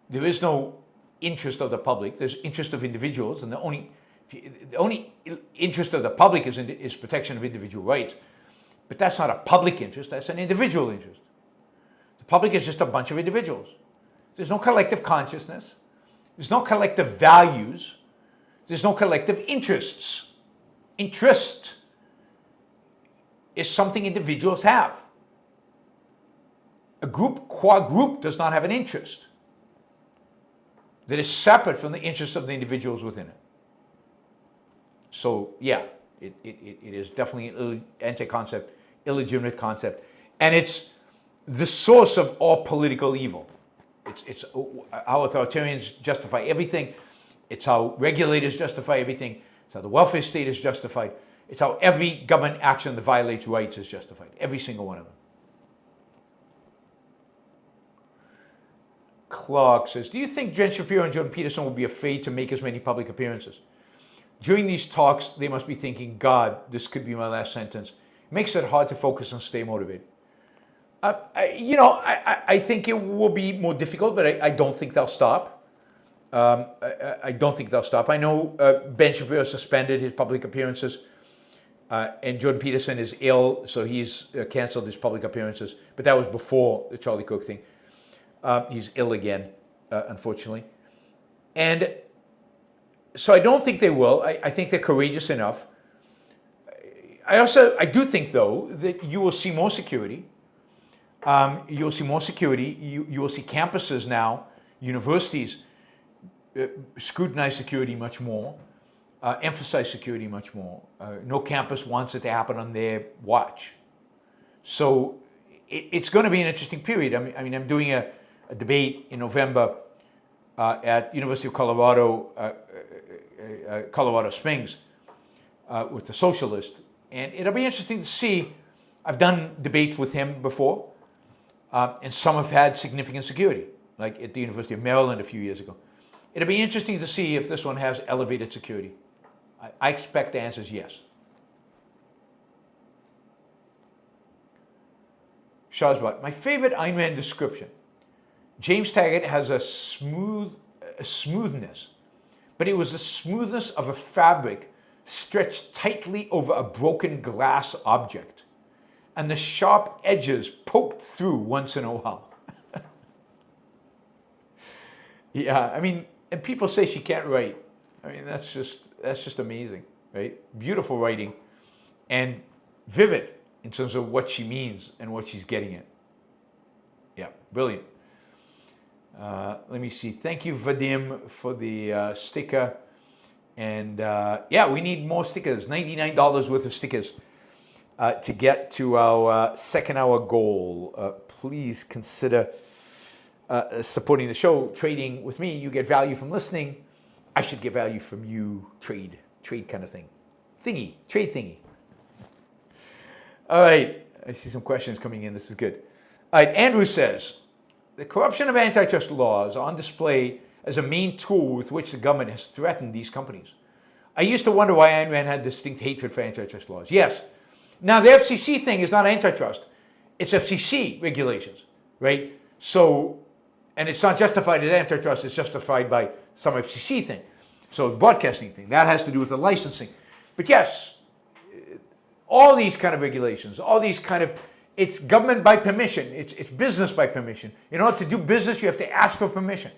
There is no interest of the public. There's interest of individuals, and if The only interest of the public is protection of individual rights. But that's not a public interest, that's an individual interest. The public is just a bunch of individuals. There's no collective consciousness. There's no collective values. There's no collective interests. Interest is something individuals have. A group, qua group, does not have an interest that is separate from the interests of the individuals within it. So, yeah, it is definitely an anti-concept, illegitimate concept, and it's the source of all political evil. It's how authoritarians justify everything. It's how regulators justify everything. It's how the welfare state is justified. It's how every government action that violates rights is justified. Every single one of them. Clark says, do you think Jen Shapiro and Jordan Peterson will be afraid to make as many public appearances? During these talks, they must be thinking, God, this could be my last sentence. It makes it hard to focus and stay motivated. I think it will be more difficult, but I don't think they'll stop. I don't think they'll stop. I know Ben Shapiro suspended his public appearances, and Jordan Peterson is ill, so he's canceled his public appearances. But that was before the Charlie Cook thing. He's ill again, unfortunately. And so I don't think they will. I think they're courageous enough. I do think, though, that you will see more security. You'll see more security. You will see campuses now, universities, scrutinize security much more, emphasize security much more. No campus wants it to happen on their watch. So it's going to be an interesting period. I mean, I'm doing a debate in November at University of Colorado, Colorado Springs, with the socialist. And it'll be interesting to see. I've done debates with him before, and some have had significant security, like at the University of Maryland a few years ago. It'll be interesting to see if this one has elevated security. I expect the answer is yes. Shazbot, my favorite Ayn Rand description. James Taggart has a smoothness, but it was the smoothness of a fabric stretched tightly over a broken glass object, and the sharp edges poked through once in a while. Yeah, I mean, and people say she can't write. I mean, that's just amazing, right? Beautiful writing, and vivid in terms of what she means and what she's getting at. Yeah, brilliant. Let me see. Thank you, Vadim, for the sticker. And yeah, we need more stickers. $99 worth of stickers to get to our second hour goal. Please consider supporting the show, trading with me. You get value from listening. I should get value from you. Trade kind of thing. Trade thingy. All right, I see some questions coming in. This is good. All right, Andrew says, the corruption of antitrust laws are on display as a main tool with which the government has threatened these companies. I used to wonder why Ayn Rand had distinct hatred for antitrust laws. Yes. Now, the FCC thing is not antitrust. It's FCC regulations, right? So, and it's not justified as antitrust. It's justified by some FCC thing. So, broadcasting thing. That has to do with the licensing. But yes, all these kind of regulations, all these kind of, it's government by permission. It's business by permission. In order to do business, you have to ask for permission.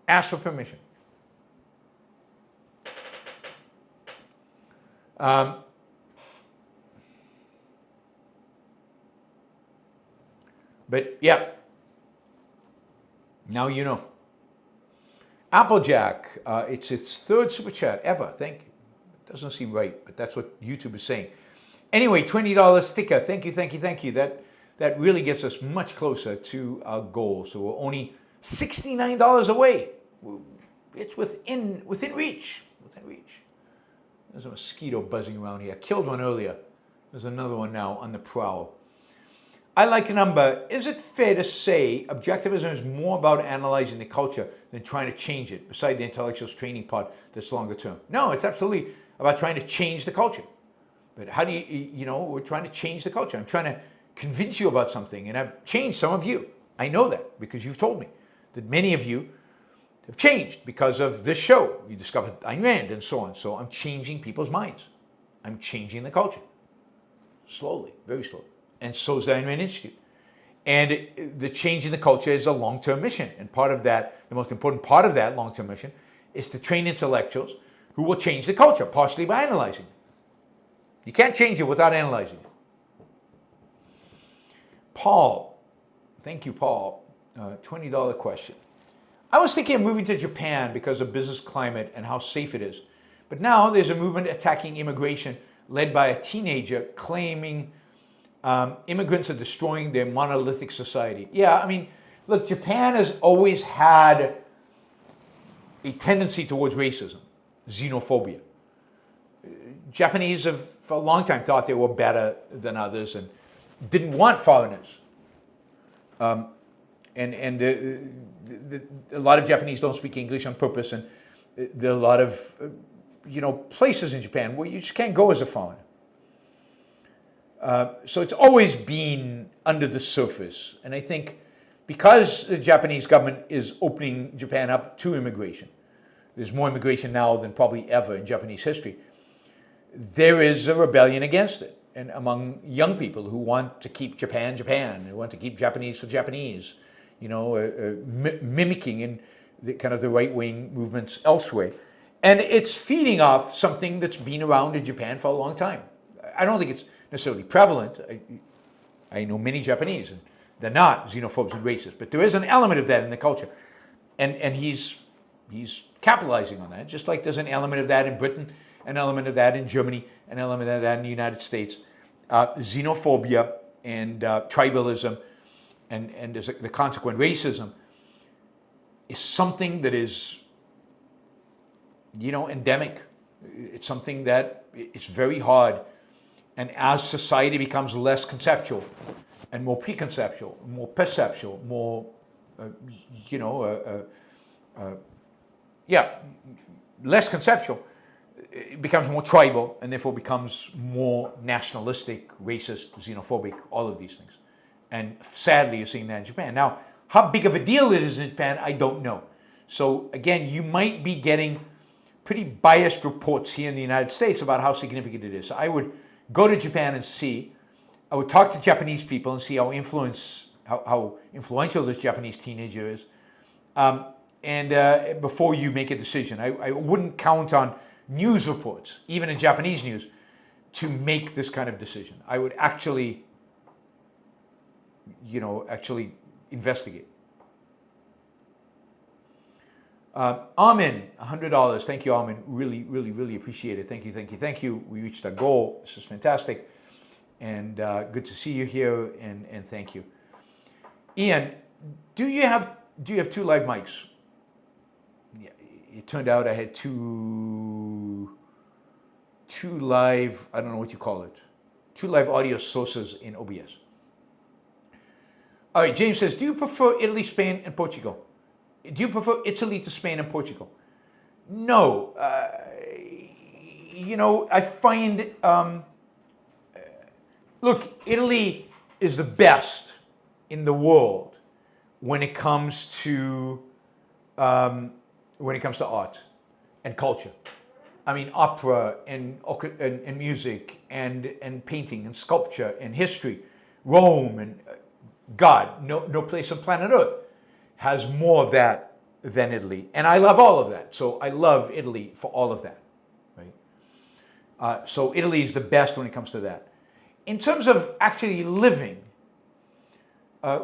Ask for permission. But yeah, now you know. Applejack, it's its third super chat ever. Thank you. It doesn't seem right, but that's what YouTube is saying. Anyway, $20 sticker. Thank you, thank you, thank you. That really gets us much closer to our goal. So we're only $69 away. It's within reach. Within reach. There's a mosquito buzzing around here. I killed one earlier. There's another one now on the prowl. I like a number. Is it fair to say objectivism is more about analyzing the culture than trying to change it, beside the intellectuals training part that's longer term? No, it's absolutely about trying to change the culture. But how do we're trying to change the culture. I'm trying to convince you about something, and I've changed some of you. I know that because you've told me that many of you have changed because of this show. We discovered Ayn Rand and so on. So I'm changing people's minds. I'm changing the culture. Slowly, very slowly. And so is the Ayn Rand Institute. And the change in the culture is a long-term mission. And part of that, the most important part of that long-term mission is to train intellectuals who will change the culture, partially by analyzing it. You can't change it without analyzing it. Paul, thank you, Paul. $20 question. I was thinking of moving to Japan because of business climate and how safe it is. But now there's a movement attacking immigration led by a teenager claiming immigrants are destroying their monolithic society. Yeah, I mean, look, Japan has always had a tendency towards racism, xenophobia. Japanese have for a long time thought they were better than others and didn't want foreigners. A lot of Japanese don't speak English on purpose, and there are a lot of places in Japan where you just can't go as a foreigner. So it's always been under the surface. And I think because the Japanese government is opening Japan up to immigration, there's more immigration now than probably ever in Japanese history, there is a rebellion against it. And among young people who want to keep Japan, Japan, who want to keep Japanese for Japanese, mimicking in the kind of the right-wing movements elsewhere. And it's feeding off something that's been around in Japan for a long time. I don't think it's necessarily prevalent. I know many Japanese, and they're not xenophobes and racists, but there is an element of that in the culture. And he's capitalizing on that, just like there's an element of that in Britain, an element of that in Germany, an element of that in the United States. Xenophobia and tribalism and the consequent racism is something that is, endemic. It's something that it's very hard. And as society becomes less conceptual and more preconceptual, more perceptual, more, less conceptual, it becomes more tribal and therefore becomes more nationalistic, racist, xenophobic, all of these things. And sadly, you're seeing that in Japan. Now, how big of a deal it is in Japan, I don't know. So again, you might be getting pretty biased reports here in the United States about how significant it is. So I would go to Japan and see. I would talk to Japanese people and see how influential this Japanese teenager is. Before you make a decision, I wouldn't count on news reports, even in Japanese news, to make this kind of decision. I would actually investigate. Armin, $100. Thank you, Armin. Really, really, really appreciate it. Thank you, thank you, thank you. We reached our goal. This is fantastic. And good to see you here, and thank you. Ian, do you have two live mics? Yeah, it turned out I had two live, I don't know what you call it, two live audio sources in OBS. All right, James says, do you prefer Italy, Spain, and Portugal? Do you prefer Italy to Spain and Portugal? No. I find, look, Italy is the best in the world when it comes to art and culture. I mean, opera and music and painting and sculpture and history. Rome and God, no place on planet Earth has more of that than Italy. And I love all of that. So I love Italy for all of that, right? So Italy is the best when it comes to that. In terms of actually living,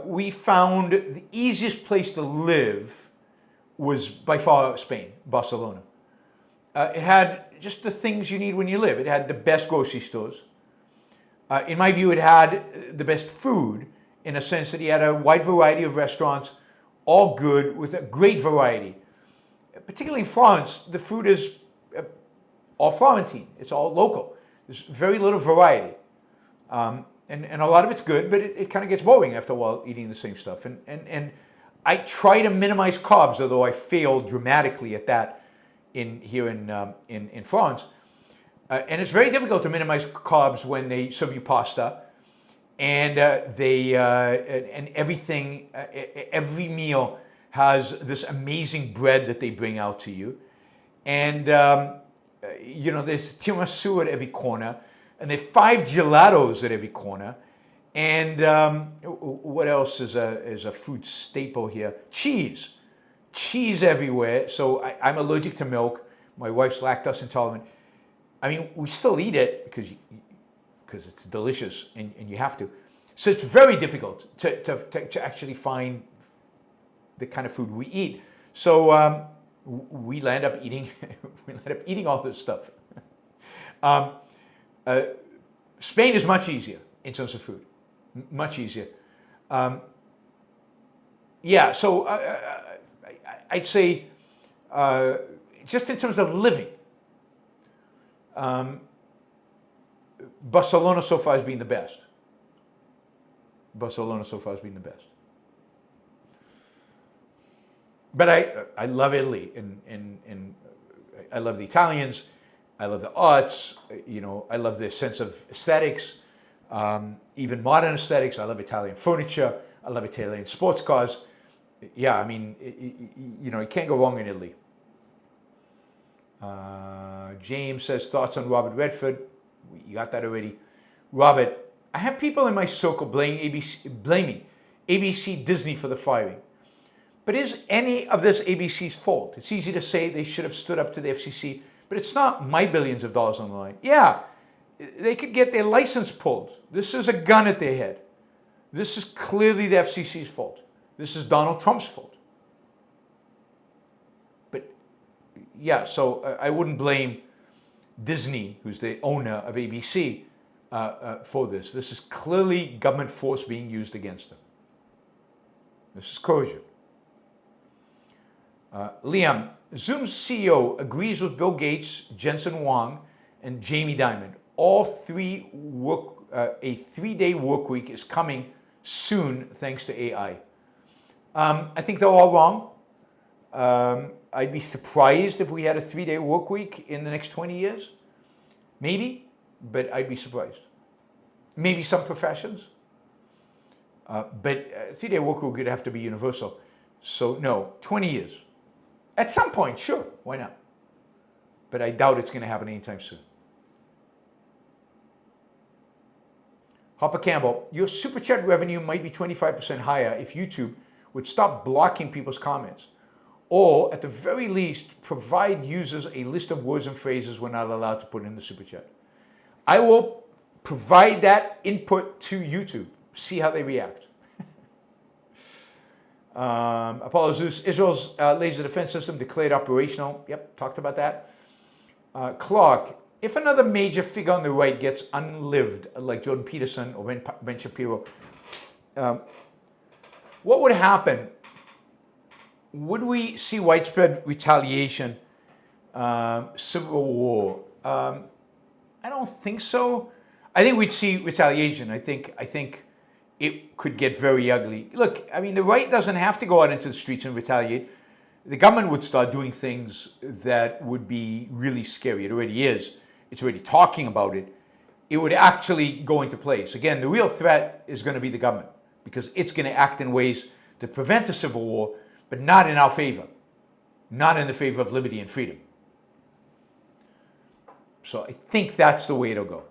we found the easiest place to live was by far Spain, Barcelona. It had just the things you need when you live. It had the best grocery stores. In my view, it had the best food in a sense that you had a wide variety of restaurants, all good, with a great variety. Particularly in Florence, the food is all Florentine. It's all local. There's very little variety. And a lot of it's good, but it kind of gets boring after a while eating the same stuff. And I try to minimize carbs, although I failed dramatically at that here in Florence. And it's very difficult to minimize carbs when they serve you pasta. And everything, every meal has this amazing bread that they bring out to you. And, there's tiramisu at every corner. And there are 5 gelatos at every corner. And what else is a food staple here? Cheese. Cheese everywhere. So I'm allergic to milk. My wife's lactose intolerant. I mean, we still eat it because it's delicious and you have to. So it's very difficult to actually find the kind of food we eat. So we land up eating all this stuff. Spain is much easier in terms of food, much easier. So I'd say just in terms of living, Barcelona so far has been the best. But I love Italy, and I love the Italians. I love the arts. I love their sense of aesthetics, even modern aesthetics. I love Italian furniture. I love Italian sports cars. Yeah, I mean, you can't go wrong in Italy. James says thoughts on Robert Redford. You got that already. Robert, I have people in my circle blaming ABC Disney for the firing. But is any of this ABC's fault? It's easy to say they should have stood up to the FCC, but it's not my billions of dollars on the line. Yeah, they could get their license pulled. This is a gun at their head. This is clearly the FCC's fault. This is Donald Trump's fault. But yeah, so I wouldn't blame Disney, who's the owner of ABC, for this. This is clearly government force being used against them. This is coercion. Liam, Zoom's CEO agrees with Bill Gates, Jensen Huang, and Jamie Dimon. All three a 3-day work week is coming soon thanks to AI. I think they're all wrong. I'd be surprised if we had a 3-day work week in the next 20 years. Maybe, but I'd be surprised. Maybe some professions. But a 3-day work week would have to be universal. So no, 20 years. At some point, sure, why not? But I doubt it's going to happen anytime soon. Hopper Campbell, your super chat revenue might be 25% higher if YouTube would stop blocking people's comments, or at the very least provide users a list of words and phrases we're not allowed to put in the super chat. I will provide that input to YouTube, see how they react. Apollo Zeus, Israel's laser defense system declared operational. Yep, talked about that. Clark, if another major figure on the right gets unlived, like Jordan Peterson or Ben Shapiro, what would happen? Would we see widespread retaliation, civil war? I don't think so. I think we'd see retaliation. I think it could get very ugly. Look, I mean, the right doesn't have to go out into the streets and retaliate. The government would start doing things that would be really scary. It already is. It's already talking about it. It would actually go into place. Again, the real threat is going to be the government, because it's going to act in ways to prevent a civil war, but not in our favor, not in the favor of liberty and freedom. So I think that's the way it'll go.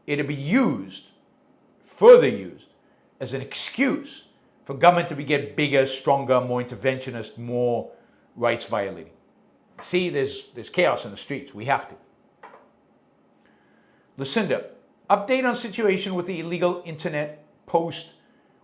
It'll be used, further used, as an excuse for government to get bigger, stronger, more interventionist, more rights violating. See, there's chaos in the streets. We have to. Lucinda, update on situation with the illegal internet post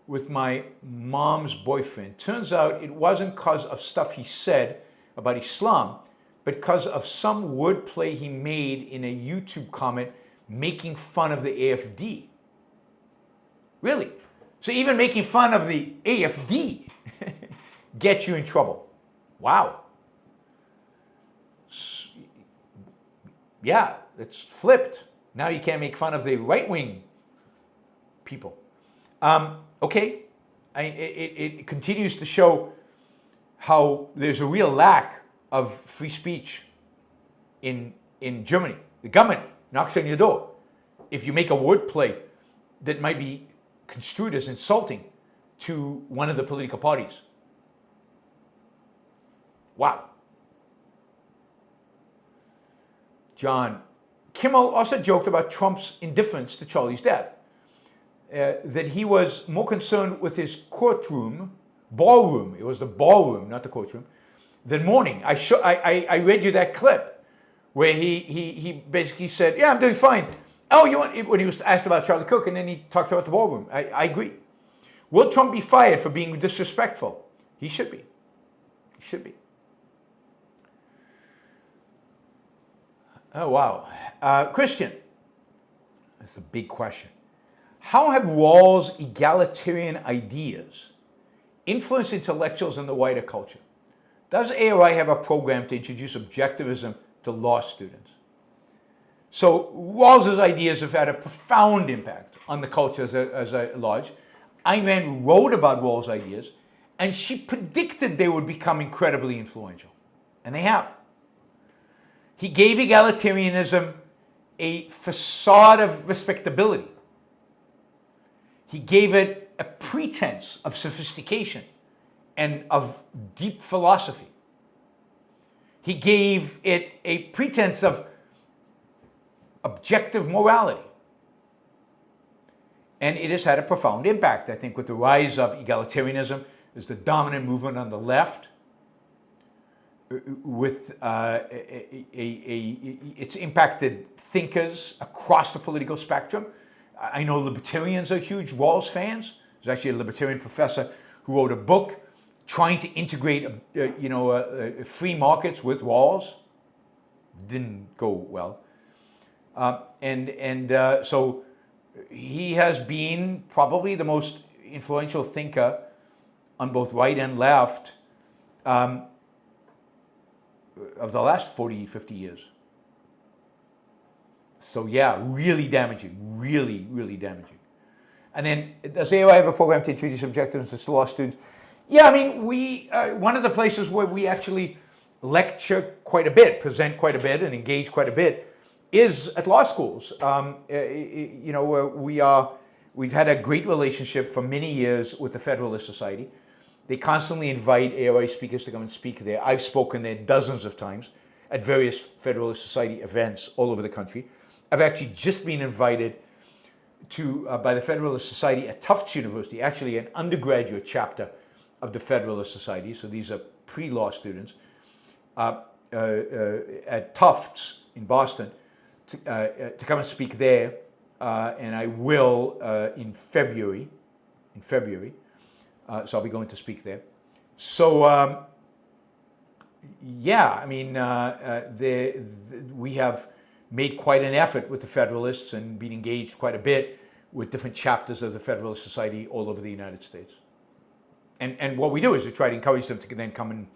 with my mom's boyfriend. Turns out it wasn't because of stuff he said about Islam, but because of some wordplay he made in a YouTube comment making fun of the AFD. Really? So even making fun of the AFD gets you in trouble. Wow. Yeah, it's flipped. Now you can't make fun of the right-wing people. Okay, it continues to show how there's a real lack of free speech in Germany. The government knocks on your door if you make a wordplay that might be construed as insulting to one of the political parties. Wow. John, Kimmel also joked about Trump's indifference to Charlie's death, that he was more concerned with his ballroom, it was the ballroom, not the courtroom, than mourning. I read you that clip where he basically said, yeah, I'm doing fine. Oh, when he was asked about Charlie Cook, and then he talked about the ballroom. I agree. Will Trump be fired for being disrespectful? He should be. He should be. Oh, wow. Christian, that's a big question. How have Rawls' egalitarian ideas influenced intellectuals in the wider culture? Does ARI have a program to introduce objectivism to law students? So Rawls' ideas have had a profound impact on the culture as a large. Ayn Rand wrote about Rawls' ideas, and she predicted they would become incredibly influential. And they have. He gave egalitarianism a facade of respectability. He gave it a pretense of sophistication and of deep philosophy. He gave it a pretense of objective morality. And it has had a profound impact, I think, with the rise of egalitarianism as the dominant movement on the left, with it's impacted thinkers across the political spectrum. I know libertarians are huge Rawls fans. There's actually a libertarian professor who wrote a book trying to integrate, free markets with Rawls. Didn't go well. So he has been probably the most influential thinker on both right and left of the last 40, 50 years. So yeah, really damaging, really, really damaging. And then, does AOI have a program to introduce objectivism to law students? Yeah, I mean, we one of the places where we actually lecture quite a bit, present quite a bit, and engage quite a bit is at law schools. We've had a great relationship for many years with the Federalist Society. They constantly invite AOI speakers to come and speak there. I've spoken there dozens of times at various Federalist Society events all over the country. I've actually just been invited to by the Federalist Society at Tufts University, actually an undergraduate chapter of the Federalist Society. So these are pre-law students at Tufts in Boston to come and speak there, and I will in February. So I'll be going to speak there. So yeah, I mean, we have made quite an effort with the Federalists and been engaged quite a bit with different chapters of the Federalist Society all over the United States. And what we do is we try to encourage them to then come and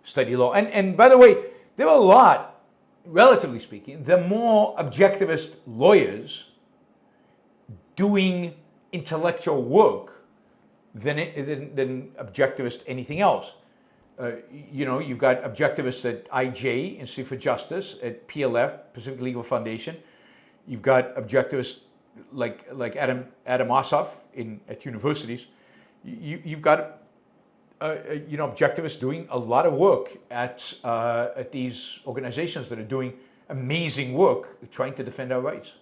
study law. And by the way, there are a lot, relatively speaking, the more objectivist lawyers doing intellectual work than objectivist anything else. You've got objectivists at IJ, Institute for Justice, at PLF, Pacific Legal Foundation. You've got objectivists like Adam Ossoff at universities. You've got objectivists doing a lot of work at these organizations that are doing amazing work trying to defend our rights.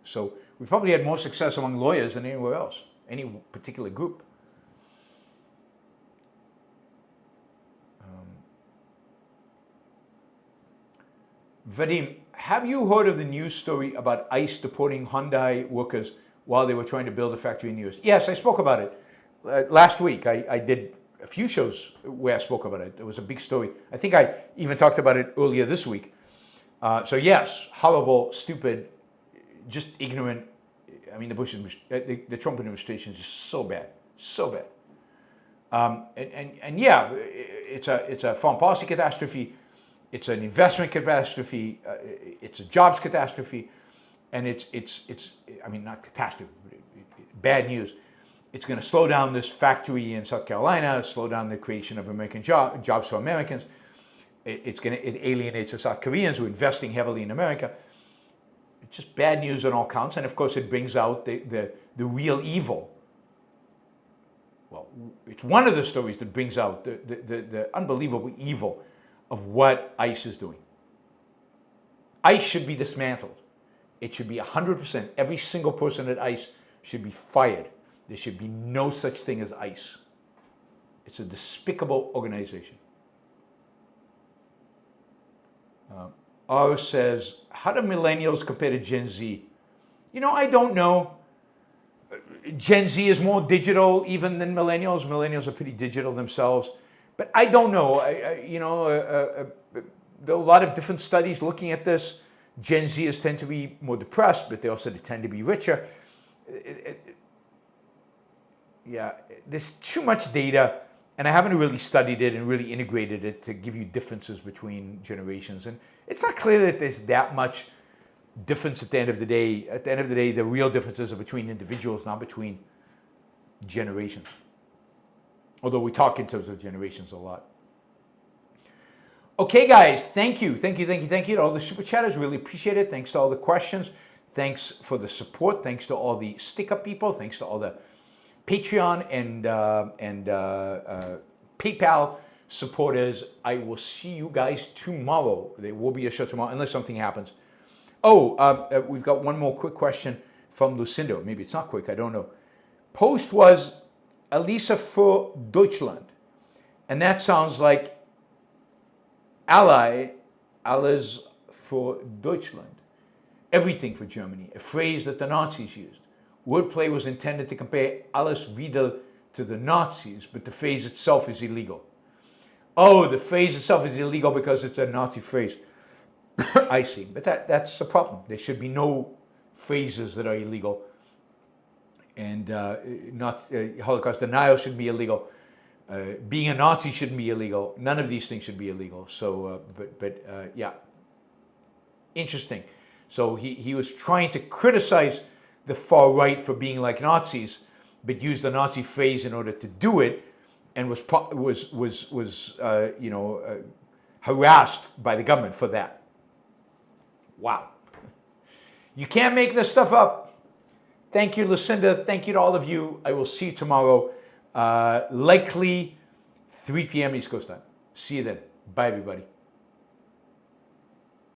So we probably had more success among lawyers than anywhere else, any particular group. Vadim, have you heard of the news story about ICE deporting Hyundai workers while they were trying to build a factory in the US? Yes, I spoke about it last week. I did a few shows where I spoke about it. It was a big story. I think I even talked about it earlier this week. So yes, horrible, stupid, just ignorant. I mean, the Trump administration is just so bad, so bad. And yeah, it's a foreign policy catastrophe. It's an investment catastrophe. It's a jobs catastrophe, and it's I mean, not catastrophe, bad news. It's going to slow down this factory in South Carolina, slow down the creation of American jobs for Americans. It alienates the South Koreans who are investing heavily in America. It's just bad news on all counts, and of course, it brings out the real evil. Well, it's one of the stories that brings out the unbelievable evil of what ICE is doing. ICE should be dismantled. It should be 100%. Every single person at ICE should be fired. There should be no such thing as ICE. It's a despicable organization. R says, how do millennials compare to Gen Z? You know, I don't know. Gen Z is more digital even than millennials. Millennials are pretty digital themselves. But I don't know. There are a lot of different studies looking at this. Gen Zers tend to be more depressed, but they also tend to be richer. Yeah, there's too much data, and I haven't really studied it and really integrated it to give you differences between generations. And it's not clear that there's that much difference at the end of the day. At the end of the day, the real differences are between individuals, not between generations. Although we talk in terms of generations a lot. Okay, guys, thank you to all the super chatters. Really appreciate it. Thanks to all the questions. Thanks for the support. Thanks to all the sticker people. Thanks to all the Patreon and PayPal supporters. I will see you guys tomorrow. There will be a show tomorrow unless something happens. Oh, we've got one more quick question from Lucinda. Maybe it's not quick. I don't know. Post was Elisa für Deutschland, and that sounds like alles für Deutschland, everything for Germany, a phrase that the Nazis used. Wordplay was intended to compare alles wieder to the Nazis, but the phrase itself is illegal. Oh, the phrase itself is illegal because it's a Nazi phrase. I see, but that's the problem. There should be no phrases that are illegal, and Holocaust denial should be illegal. Being a Nazi shouldn't be illegal. None of these things should be illegal. So, yeah, interesting. So he was trying to criticize the far right for being like Nazis, but used the Nazi phrase in order to do it, and was harassed by the government for that. Wow. You can't make this stuff up. Thank you, Lucinda. Thank you to all of you. I will see you tomorrow. Likely 3 p.m. East Coast time. See you then. Bye, everybody.